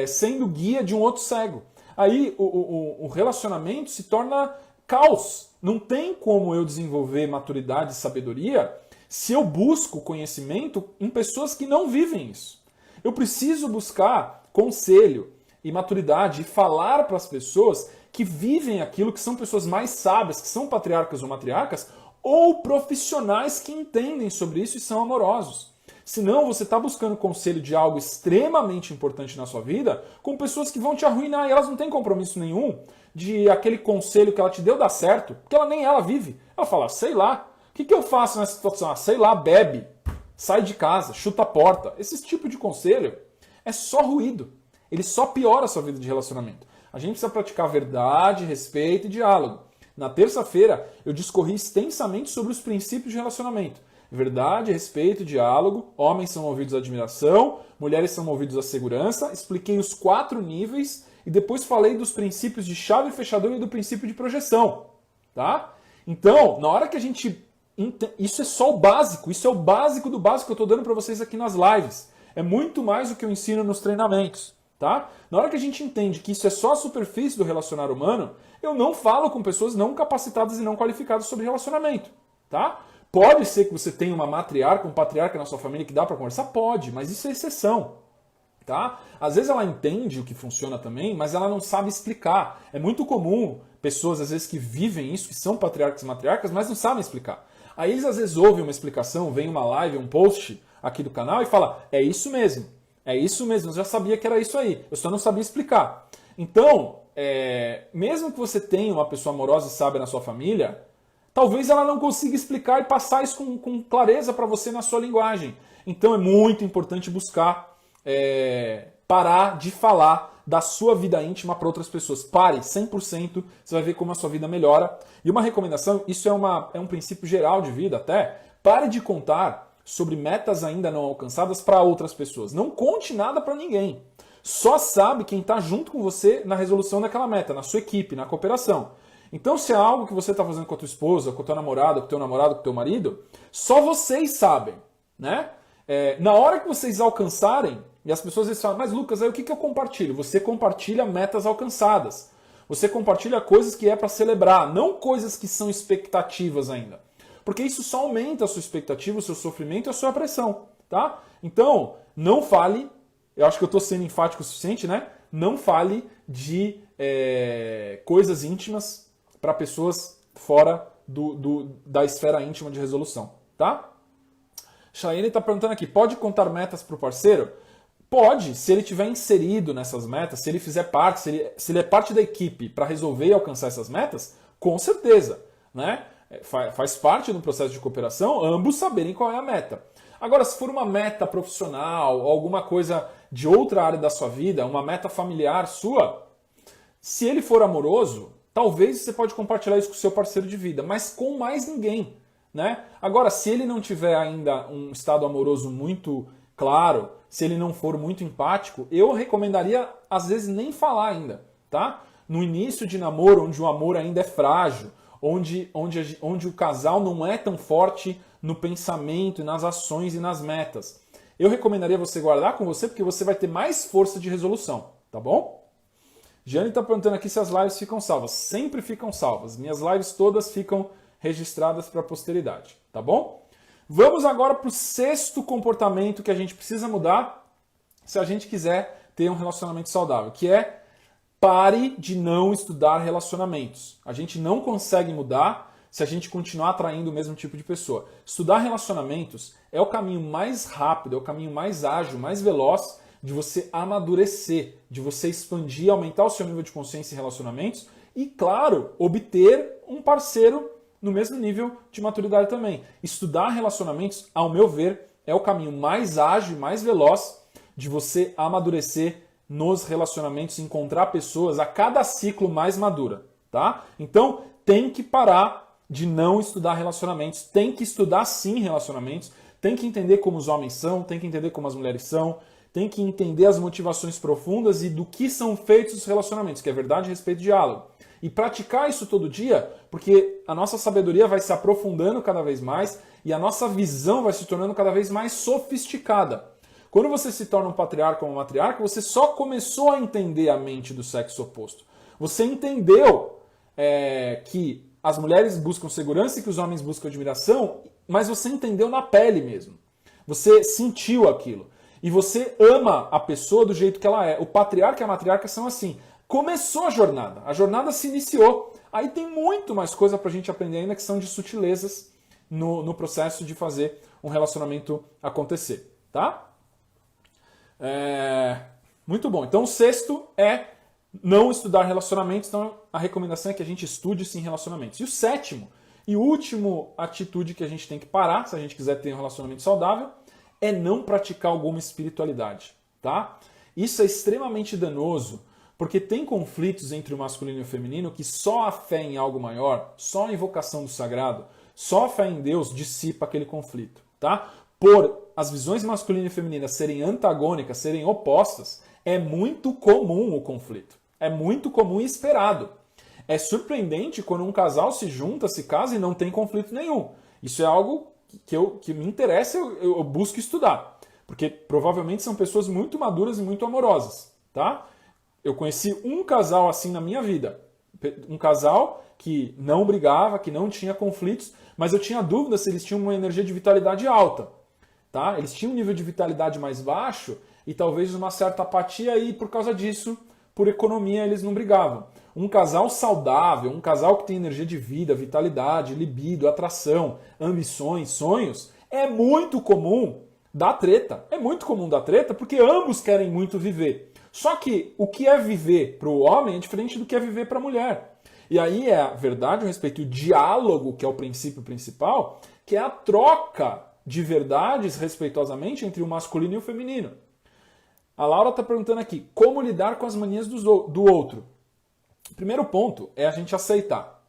sendo guia de um outro cego. Aí o relacionamento se torna caos. Não tem como eu desenvolver maturidade e sabedoria se eu busco conhecimento em pessoas que não vivem isso. Eu preciso buscar conselho e maturidade e falar para as pessoas que vivem aquilo, que são pessoas mais sábias, que são patriarcas ou matriarcas, ou profissionais que entendem sobre isso e são amorosos. Senão você está buscando conselho de algo extremamente importante na sua vida com pessoas que vão te arruinar e elas não têm compromisso nenhum de aquele conselho que ela te deu dar certo, porque ela vive. Ela fala, sei lá, o que eu faço nessa situação? Sei lá, bebe, sai de casa, chuta a porta. Esse tipo de conselho é só ruído. Ele só piora a sua vida de relacionamento. A gente precisa praticar verdade, respeito e diálogo. Na terça-feira, eu discorri extensamente sobre os princípios de relacionamento. Verdade, respeito, diálogo, homens são movidos à admiração, mulheres são movidos à segurança, expliquei os 4 níveis e depois falei dos princípios de chave fechadura e do princípio de projeção, tá? Então, na hora que a gente... Isso é só o básico, isso é o básico do básico que eu estou dando para vocês aqui nas lives. É muito mais do que eu ensino nos treinamentos, tá? Na hora que a gente entende que isso é só a superfície do relacionar humano, eu não falo com pessoas não capacitadas e não qualificadas sobre relacionamento, tá? Pode ser que você tenha uma matriarca, um patriarca na sua família que dá para conversar? Pode, mas isso é exceção. Tá? Às vezes ela entende o que funciona também, mas ela não sabe explicar. É muito comum pessoas, às vezes, que vivem isso, que são patriarcas e matriarcas, mas não sabem explicar. Aí eles, às vezes, ouvem uma explicação, vem uma live, um post aqui do canal e fala, é isso mesmo, eu já sabia que era isso aí, eu só não sabia explicar. Então, mesmo que você tenha uma pessoa amorosa e sábia na sua família, talvez ela não consiga explicar e passar isso com clareza para você na sua linguagem. Então é muito importante buscar parar de falar da sua vida íntima para outras pessoas. Pare 100%, você vai ver como a sua vida melhora. E uma recomendação, isso é um princípio geral de vida até, pare de contar sobre metas ainda não alcançadas para outras pessoas. Não conte nada para ninguém. Só sabe quem está junto com você na resolução daquela meta, na sua equipe, na cooperação. Então, se é algo que você está fazendo com a tua esposa, com a tua namorada, com o teu namorado, com o teu marido, só vocês sabem, né? Na hora que vocês alcançarem, e as pessoas dizem, mas Lucas, aí o que eu compartilho? Você compartilha metas alcançadas. Você compartilha coisas que é para celebrar, não coisas que são expectativas ainda. Porque isso só aumenta a sua expectativa, o seu sofrimento e a sua pressão, tá? Então, não fale, eu acho que eu estou sendo enfático o suficiente, né? Não fale de coisas íntimas para pessoas fora da esfera íntima de resolução, tá? Chayane está perguntando aqui, pode contar metas para o parceiro? Pode, se ele estiver inserido nessas metas, se ele fizer parte, se ele é parte da equipe para resolver e alcançar essas metas, com certeza, né? Faz parte do processo de cooperação ambos saberem qual é a meta. Agora, se for uma meta profissional, alguma coisa de outra área da sua vida, uma meta familiar sua, se ele for amoroso, talvez você pode compartilhar isso com o seu parceiro de vida, mas com mais ninguém, né? Agora, se ele não tiver ainda um estado amoroso muito claro, se ele não for muito empático, eu recomendaria, às vezes, nem falar ainda, tá? No início de namoro, onde o amor ainda é frágil, onde o casal não é tão forte no pensamento, nas ações e nas metas. Eu recomendaria você guardar com você, porque você vai ter mais força de resolução, tá bom? Jane está perguntando aqui se as lives ficam salvas. Sempre ficam salvas. Minhas lives todas ficam registradas para a posteridade, tá bom? Vamos agora para o 6º comportamento que a gente precisa mudar se a gente quiser ter um relacionamento saudável, que é pare de não estudar relacionamentos. A gente não consegue mudar se a gente continuar atraindo o mesmo tipo de pessoa. Estudar relacionamentos é o caminho mais rápido, é o caminho mais ágil, mais veloz de você amadurecer, de você expandir, aumentar o seu nível de consciência em relacionamentos e, claro, obter um parceiro no mesmo nível de maturidade também. Estudar relacionamentos, ao meu ver, é o caminho mais ágil, mais veloz de você amadurecer nos relacionamentos, encontrar pessoas a cada ciclo mais madura, tá? Então, tem que parar de não estudar relacionamentos, tem que estudar sim relacionamentos, tem que entender como os homens são, tem que entender como as mulheres são, tem que entender as motivações profundas e do que são feitos os relacionamentos, que é verdade, respeito e diálogo. E praticar isso todo dia, porque a nossa sabedoria vai se aprofundando cada vez mais e a nossa visão vai se tornando cada vez mais sofisticada. Quando você se torna um patriarca ou uma matriarca, você só começou a entender a mente do sexo oposto. Você entendeu que as mulheres buscam segurança e que os homens buscam admiração, mas você entendeu na pele mesmo. Você sentiu aquilo. E você ama a pessoa do jeito que ela é. O patriarca e a matriarca são assim. Começou a jornada se iniciou. Aí tem muito mais coisa pra gente aprender ainda que são de sutilezas no processo de fazer um relacionamento acontecer, tá? Muito bom. Então o 6º é não estudar relacionamentos, então a recomendação é que a gente estude sim relacionamentos. E o 7º e último atitude que a gente tem que parar, se a gente quiser ter um relacionamento saudável, é não praticar alguma espiritualidade, tá? Isso é extremamente danoso, porque tem conflitos entre o masculino e o feminino que só a fé em algo maior, só a invocação do sagrado, só a fé em Deus dissipa aquele conflito, tá? Por as visões masculina e feminina serem antagônicas, serem opostas, é muito comum o conflito. É muito comum e esperado. É surpreendente quando um casal se junta, se casa e não tem conflito nenhum. Isso é algo que me interessa, eu busco estudar. Porque provavelmente são pessoas muito maduras e muito amorosas, tá? Eu conheci um casal assim na minha vida. Um casal que não brigava, que não tinha conflitos, mas eu tinha dúvida se eles tinham uma energia de vitalidade alta. Tá? Eles tinham um nível de vitalidade mais baixo e talvez uma certa apatia e por causa disso, por economia, eles não brigavam. Um casal saudável, um casal que tem energia de vida, vitalidade, libido, atração, ambições, sonhos, é muito comum dar treta. É muito comum dar treta porque ambos querem muito viver. Só que o que é viver para o homem é diferente do que é viver para a mulher. E aí é a verdade a respeito do diálogo, que é o princípio principal, que é a troca de verdades, respeitosamente, entre o masculino e o feminino. A Laura está perguntando aqui, como lidar com as manias do outro? O primeiro ponto é a gente aceitar.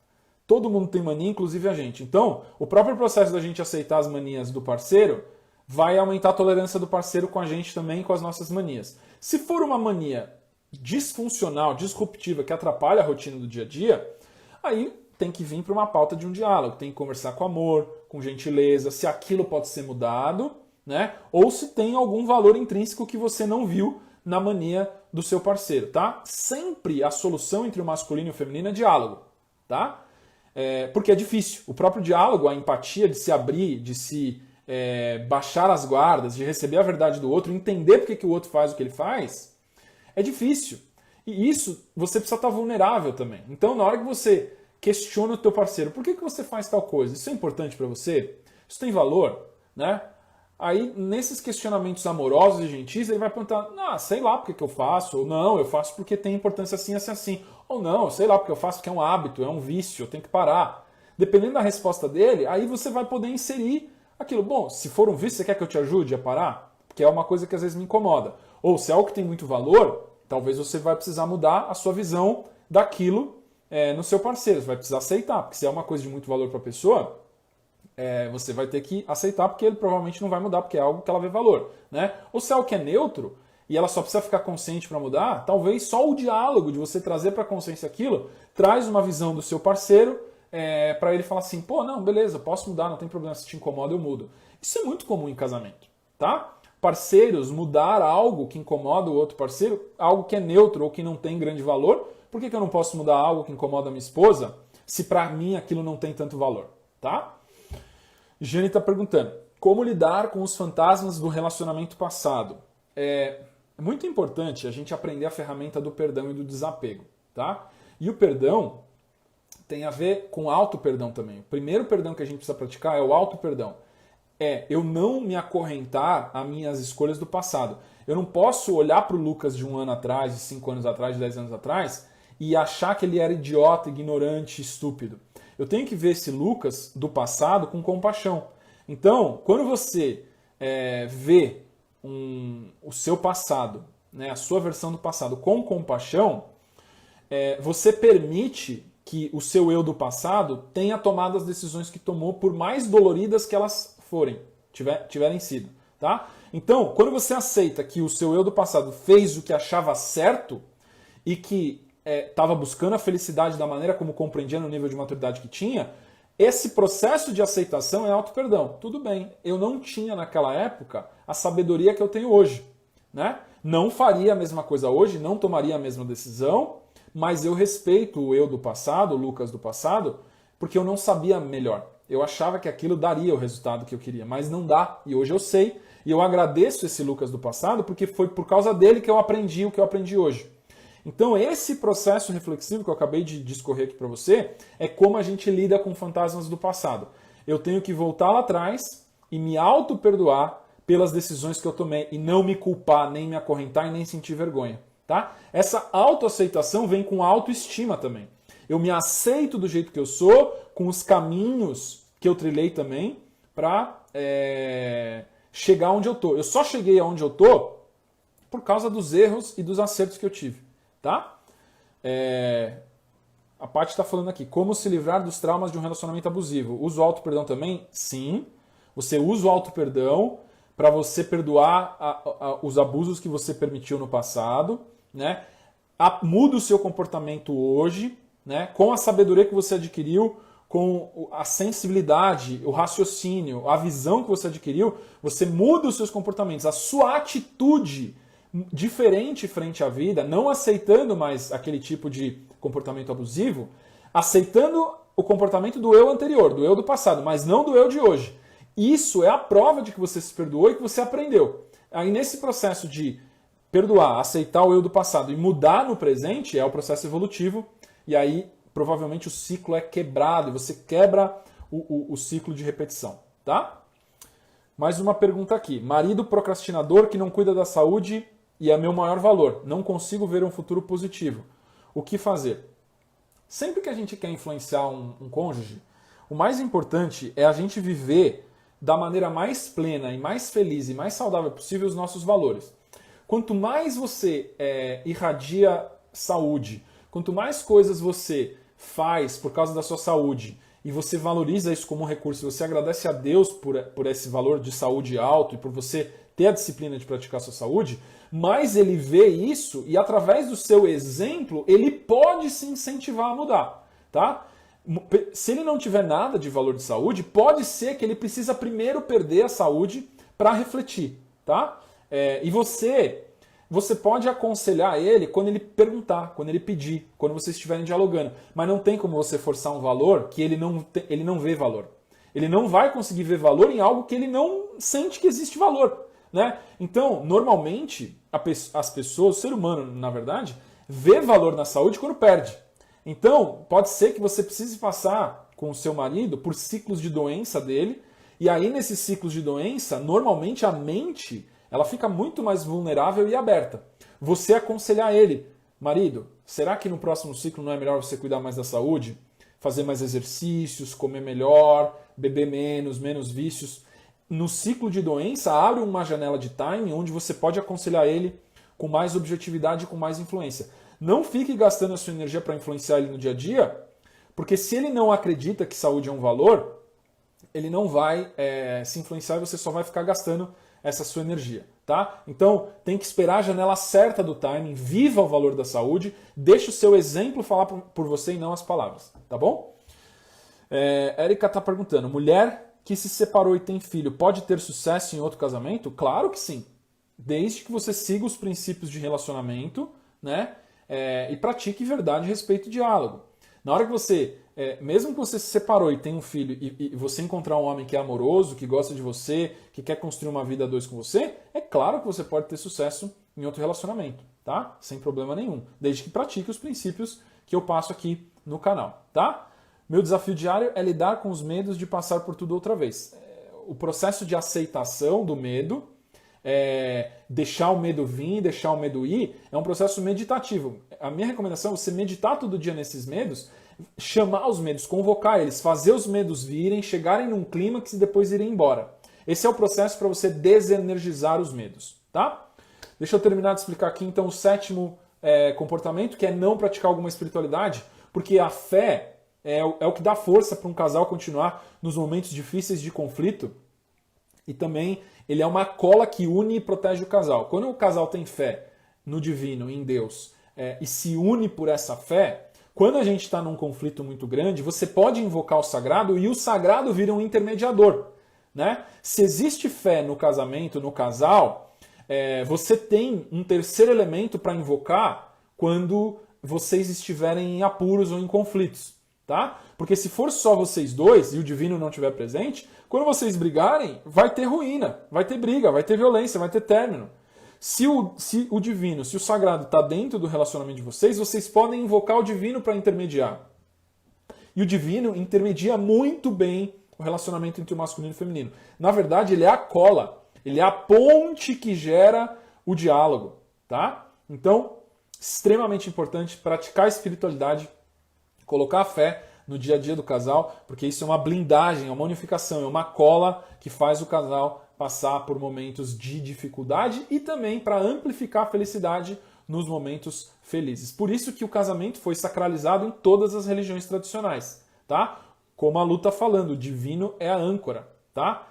Todo mundo tem mania, inclusive a gente. Então, o próprio processo da gente aceitar as manias do parceiro vai aumentar a tolerância do parceiro com a gente também, com as nossas manias. Se for uma mania disfuncional, disruptiva, que atrapalha a rotina do dia a dia, aí tem que vir para uma pauta de um diálogo, tem que conversar com amor, com gentileza, se aquilo pode ser mudado, né? Ou se tem algum valor intrínseco que você não viu na mania do seu parceiro, tá? Sempre a solução entre o masculino e o feminino é diálogo, tá? Porque é difícil. O próprio diálogo, a empatia de se abrir, de se baixar as guardas, de receber a verdade do outro, entender porque que o outro faz o que ele faz, é difícil. E isso, você precisa estar vulnerável também. Então, na hora que você questiona o teu parceiro, por que você faz tal coisa? Isso é importante para você? Isso tem valor? Né? Aí, nesses questionamentos amorosos e gentis, ele vai perguntar, sei lá porque que eu faço, ou não, eu faço porque tem importância assim, assim, assim. Ou não, sei lá porque eu faço porque é um hábito, é um vício, eu tenho que parar. Dependendo da resposta dele, aí você vai poder inserir aquilo. Bom, se for um vício, você quer que eu te ajude a parar? Porque é uma coisa que às vezes me incomoda. Ou se é algo que tem muito valor, talvez você vai precisar mudar a sua visão daquilo no seu parceiro. Você vai precisar aceitar, porque se é uma coisa de muito valor para a pessoa, você vai ter que aceitar, porque ele provavelmente não vai mudar, porque é algo que ela vê valor. Né? Ou se é algo que é neutro, e ela só precisa ficar consciente para mudar, talvez só o diálogo de você trazer para a consciência aquilo, traz uma visão do seu parceiro, para ele falar assim, pô, não, beleza, posso mudar, não tem problema, se te incomoda, eu mudo. Isso é muito comum em casamento, tá? Parceiros mudar algo que incomoda o outro parceiro, algo que é neutro ou que não tem grande valor. Por que eu não posso mudar algo que incomoda a minha esposa, se para mim aquilo não tem tanto valor, tá? Jane está perguntando, como lidar com os fantasmas do relacionamento passado? É muito importante a gente aprender a ferramenta do perdão e do desapego, tá? E o perdão tem a ver com auto-perdão também. O primeiro perdão que a gente precisa praticar é o auto-perdão. Eu não me acorrentar a minhas escolhas do passado. Eu não posso olhar para o Lucas de 1 ano atrás, de 5 anos atrás, de 10 anos atrás, e achar que ele era idiota, ignorante, estúpido. Eu tenho que ver esse Lucas do passado com compaixão. Então, quando você vê o seu passado, né, a sua versão do passado com compaixão, você permite que o seu eu do passado tenha tomado as decisões que tomou, por mais doloridas que elas tiverem sido. Tá? Então, quando você aceita que o seu eu do passado fez o que achava certo e que estava buscando a felicidade da maneira como compreendia no nível de maturidade que tinha, esse processo de aceitação é auto-perdão. Tudo bem, eu não tinha naquela época a sabedoria que eu tenho hoje. Né? Não faria a mesma coisa hoje, não tomaria a mesma decisão, mas eu respeito o eu do passado, o Lucas do passado, porque eu não sabia melhor. Eu achava que aquilo daria o resultado que eu queria, mas não dá. E hoje eu sei. E eu agradeço esse Lucas do passado, porque foi por causa dele que eu aprendi o que eu aprendi hoje. Então esse processo reflexivo que eu acabei de discorrer aqui para você é como a gente lida com fantasmas do passado. Eu tenho que voltar lá atrás e me auto-perdoar pelas decisões que eu tomei e não me culpar, nem me acorrentar e nem sentir vergonha. Tá? Essa autoaceitação vem com autoestima também. Eu me aceito do jeito que eu sou, com os caminhos que eu trilhei também, para chegar onde eu tô. Eu só cheguei aonde eu tô por causa dos erros e dos acertos que eu tive, tá? A Paty está falando aqui, como se livrar dos traumas de um relacionamento abusivo? Usa o auto-perdão também? Sim. Você usa o auto-perdão para você perdoar os abusos que você permitiu no passado, né? Muda o seu comportamento hoje, né? Com a sabedoria que você adquiriu, com a sensibilidade, o raciocínio, a visão que você adquiriu, você muda os seus comportamentos, a sua atitude diferente frente à vida, não aceitando mais aquele tipo de comportamento abusivo, aceitando o comportamento do eu anterior, do eu do passado, mas não do eu de hoje. Isso é a prova de que você se perdoou e que você aprendeu. Aí nesse processo de perdoar, aceitar o eu do passado e mudar no presente, é o processo evolutivo, e aí provavelmente o ciclo é quebrado, e você quebra o ciclo de repetição, tá? Mais uma pergunta aqui. Marido procrastinador que não cuida da saúde e é meu maior valor. Não consigo ver um futuro positivo. O que fazer? Sempre que a gente quer influenciar um cônjuge, o mais importante é a gente viver da maneira mais plena e mais feliz e mais saudável possível os nossos valores. Quanto mais você irradia saúde, quanto mais coisas você faz por causa da sua saúde e você valoriza isso como um recurso, você agradece a Deus por esse valor de saúde alto e por você ter a disciplina de praticar a sua saúde, mais ele vê isso e através do seu exemplo ele pode se incentivar a mudar, tá? Se ele não tiver nada de valor de saúde, pode ser que ele precisa primeiro perder a saúde para refletir, tá? E você pode aconselhar ele quando ele perguntar, quando ele pedir, quando vocês estiverem dialogando. Mas não tem como você forçar um valor que ele não vê valor. Ele não vai conseguir ver valor em algo que ele não sente que existe valor, né? Então, normalmente, as pessoas, o ser humano, na verdade, vê valor na saúde quando perde. Então, pode ser que você precise passar com o seu marido por ciclos de doença dele, e aí nesses ciclos de doença, normalmente a mente ela fica muito mais vulnerável e aberta. Você aconselhar ele, marido, será que no próximo ciclo não é melhor você cuidar mais da saúde? Fazer mais exercícios, comer melhor, beber menos vícios. No ciclo de doença, abre uma janela de time onde você pode aconselhar ele com mais objetividade e com mais influência. Não fique gastando a sua energia para influenciar ele no dia a dia, porque se ele não acredita que saúde é um valor, ele não vai se influenciar e você só vai ficar gastando essa sua energia, tá? Então, tem que esperar a janela certa do timing, viva o valor da saúde, deixe o seu exemplo falar por você e não as palavras, tá bom? Érica está perguntando, mulher que se separou e tem filho, pode ter sucesso em outro casamento? Claro que sim, desde que você siga os princípios de relacionamento, né? E pratique verdade, respeito e diálogo. Na hora que você, mesmo que você se separou e tem um filho e você encontrar um homem que é amoroso, que gosta de você, que quer construir uma vida a dois com você, é claro que você pode ter sucesso em outro relacionamento, tá? Sem problema nenhum, desde que pratique os princípios que eu passo aqui no canal, tá? Meu desafio diário é lidar com os medos de passar por tudo outra vez. O processo de aceitação do medo, deixar o medo vir, deixar o medo ir, é um processo meditativo. A minha recomendação é você meditar todo dia nesses medos, chamar os medos, convocar eles, fazer os medos virem, chegarem num clímax e depois irem embora. Esse é o processo para você desenergizar os medos, tá? Deixa eu terminar de explicar aqui então o sétimo comportamento, que é não praticar alguma espiritualidade, porque a fé é o que dá força para um casal continuar nos momentos difíceis de conflito. E também ele é uma cola que une e protege o casal. Quando o casal tem fé no divino, em Deus, e se une por essa fé, quando a gente está num conflito muito grande, você pode invocar o sagrado e o sagrado vira um intermediador, né? Se existe fé no casamento, no casal, você tem um terceiro elemento para invocar quando vocês estiverem em apuros ou em conflitos, tá? Porque se for só vocês dois e o divino não estiver presente, quando vocês brigarem, vai ter ruína, vai ter briga, vai ter violência, vai ter término. Se o divino, se o sagrado está dentro do relacionamento de vocês, vocês podem invocar o divino para intermediar. E o divino intermedia muito bem o relacionamento entre o masculino e o feminino. Na verdade, ele é a cola, ele é a ponte que gera o diálogo, tá? Então, extremamente importante praticar a espiritualidade, colocar a fé no dia a dia do casal, porque isso é uma blindagem, é uma unificação, é uma cola que faz o casal passar por momentos de dificuldade e também para amplificar a felicidade nos momentos felizes. Por isso que o casamento foi sacralizado em todas as religiões tradicionais, tá? Como a Lu tá falando, o divino é a âncora, tá?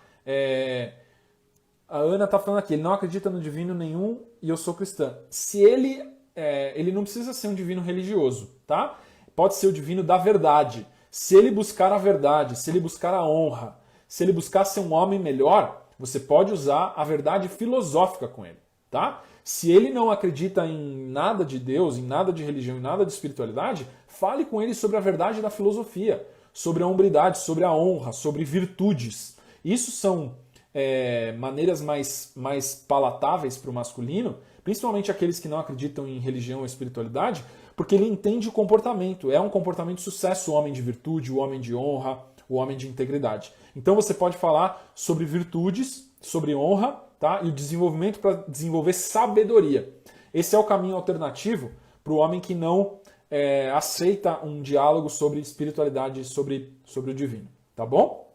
A Ana tá falando aqui, ele não acredita no divino nenhum e eu sou cristã. Se ele não precisa ser um divino religioso, tá? Pode ser o divino da verdade. Se ele buscar a verdade, se ele buscar a honra, se ele buscar ser um homem melhor, você pode usar a verdade filosófica com ele, tá? Se ele não acredita em nada de Deus, em nada de religião, em nada de espiritualidade, fale com ele sobre a verdade da filosofia, sobre a hombridade, sobre a honra, sobre virtudes. Isso são maneiras mais palatáveis para o masculino, principalmente aqueles que não acreditam em religião ou espiritualidade, porque ele entende o comportamento. É um comportamento de sucesso o homem de virtude, o homem de honra, o homem de integridade. Então você pode falar sobre virtudes, sobre honra, tá? E o desenvolvimento para desenvolver sabedoria. Esse é o caminho alternativo para o homem que não aceita um diálogo sobre espiritualidade, sobre o divino. Tá bom?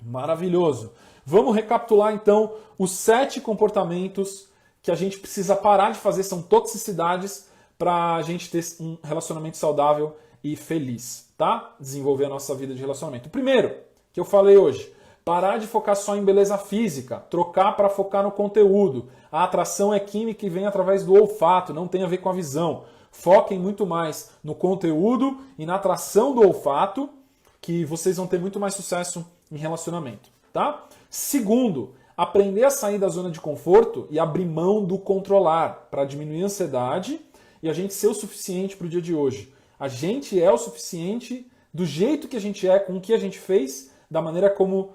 Maravilhoso. Vamos recapitular então os 7 comportamentos que a gente precisa parar de fazer, são toxicidades para a gente ter um relacionamento saudável e feliz, tá? Desenvolver a nossa vida de relacionamento. O primeiro, que eu falei hoje, parar de focar só em beleza física, trocar para focar no conteúdo. A atração é química e vem através do olfato, não tem a ver com a visão. Foquem muito mais no conteúdo e na atração do olfato, que vocês vão ter muito mais sucesso em relacionamento, tá? Segundo, aprender a sair da zona de conforto e abrir mão do controlar para diminuir a ansiedade e a gente ser o suficiente para o dia de hoje. A gente é o suficiente do jeito que a gente é, com o que a gente fez, da maneira como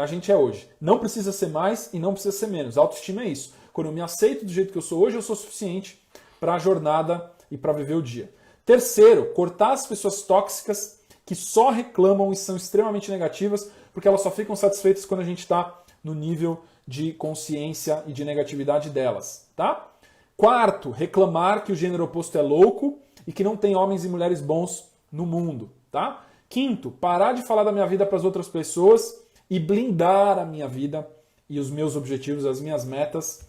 a gente é hoje. Não precisa ser mais e não precisa ser menos. A autoestima é isso. Quando eu me aceito do jeito que eu sou hoje, eu sou suficiente para a jornada e para viver o dia. Terceiro, cortar as pessoas tóxicas que só reclamam e são extremamente negativas, porque elas só ficam satisfeitas quando a gente está no nível de consciência e de negatividade delas, tá? Quarto, reclamar que o gênero oposto é louco e que não tem homens e mulheres bons no mundo, tá? Quinto, parar de falar da minha vida para as outras pessoas e blindar a minha vida e os meus objetivos, as minhas metas,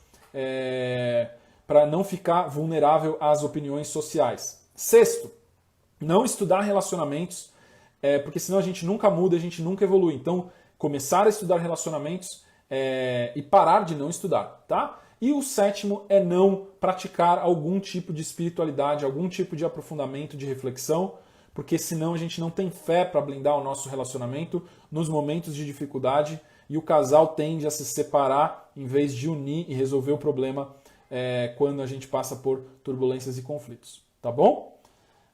para não ficar vulnerável às opiniões sociais. Sexto, não estudar relacionamentos, porque senão a gente nunca muda, a gente nunca evolui. Então, começar a estudar relacionamentos e parar de não estudar, tá? E o sétimo é não praticar algum tipo de espiritualidade, algum tipo de aprofundamento, de reflexão, porque senão a gente não tem fé para blindar o nosso relacionamento nos momentos de dificuldade e o casal tende a se separar em vez de unir e resolver o problema quando a gente passa por turbulências e conflitos, tá bom?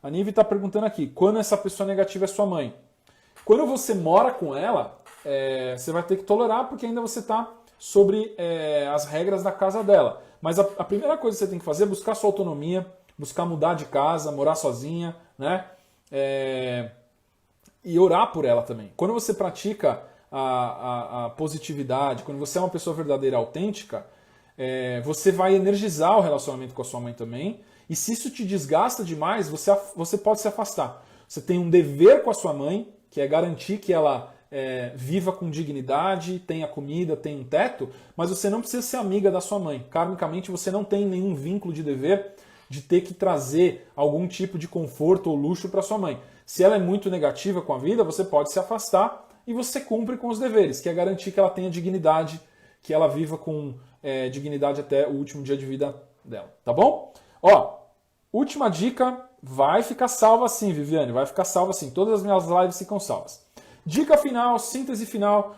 A Nive está perguntando aqui, quando essa pessoa negativa é sua mãe? Quando você mora com ela, você vai ter que tolerar porque ainda você está sobre as regras da casa dela. Mas a primeira coisa que você tem que fazer é buscar sua autonomia, buscar mudar de casa, morar sozinha, né? E orar por ela também. Quando você pratica a positividade, quando você é uma pessoa verdadeira, autêntica, você vai energizar o relacionamento com a sua mãe também. E se isso te desgasta demais, você pode se afastar. Você tem um dever com a sua mãe, que é garantir que ela viva com dignidade, tenha comida, tenha um teto, mas você não precisa ser amiga da sua mãe. Karmicamente, você não tem nenhum vínculo de dever de ter que trazer algum tipo de conforto ou luxo para sua mãe. Se ela é muito negativa com a vida, você pode se afastar e você cumpre com os deveres, que é garantir que ela tenha dignidade, que ela viva com dignidade até o último dia de vida dela. Tá bom? Ó, última dica, vai ficar salva sim, Viviane, vai ficar salva sim. Todas as minhas lives ficam salvas. Dica final, síntese final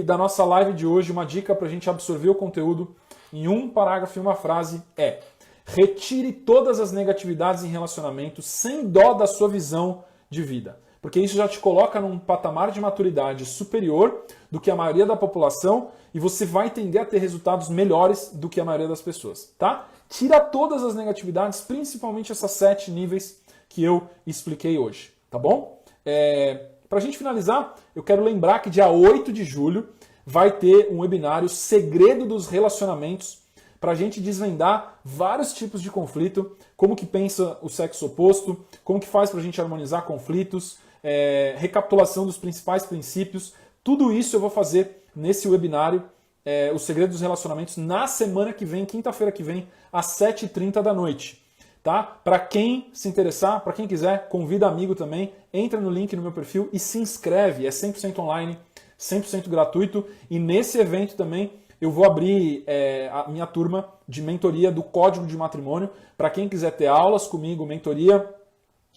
da nossa live de hoje, uma dica para a gente absorver o conteúdo em um parágrafo e uma frase é: retire todas as negatividades em relacionamento sem dó da sua visão de vida. Porque isso já te coloca num patamar de maturidade superior do que a maioria da população e você vai tender a ter resultados melhores do que a maioria das pessoas, tá? Tira todas as negatividades, principalmente essas 7 níveis que eu expliquei hoje, tá bom? Para a gente finalizar, eu quero lembrar que dia 8 de julho vai ter um webinário Segredo dos Relacionamentos para a gente desvendar vários tipos de conflito, como que pensa o sexo oposto, como que faz para a gente harmonizar conflitos, recapitulação dos principais princípios. Tudo isso eu vou fazer nesse webinário O Segredo dos Relacionamentos na semana que vem, quinta-feira que vem, às 7h30 da noite. Tá? Para quem se interessar, para quem quiser, convida amigo também, entra no link no meu perfil e se inscreve. É 100% online, 100% gratuito. E nesse evento também eu vou abrir a minha turma de mentoria do Código de Matrimônio. Para quem quiser ter aulas comigo, mentoria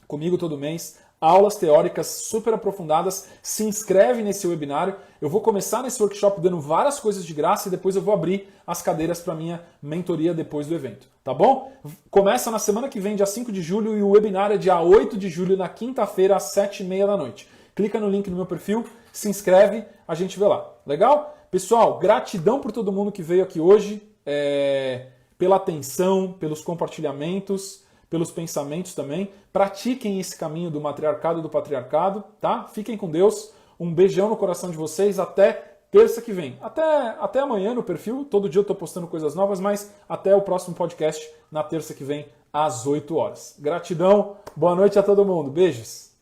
comigo todo mês, aulas teóricas super aprofundadas, se inscreve nesse webinário. Eu vou começar nesse workshop dando várias coisas de graça e depois eu vou abrir as cadeiras para minha mentoria depois do evento, tá bom? Começa na semana que vem, dia 5 de julho, e o webinar é dia 8 de julho, na quinta-feira, às 7h30 da noite. Clica no link no meu perfil, se inscreve, a gente vê lá. Legal? Pessoal, gratidão por todo mundo que veio aqui hoje, pela atenção, pelos compartilhamentos, pelos pensamentos também. Pratiquem esse caminho do matriarcado e do patriarcado, tá? Fiquem com Deus. Um beijão no coração de vocês. Até terça que vem. Até amanhã no perfil. Todo dia eu estou postando coisas novas, mas até o próximo podcast na terça que vem, às 8 horas. Gratidão. Boa noite a todo mundo. Beijos.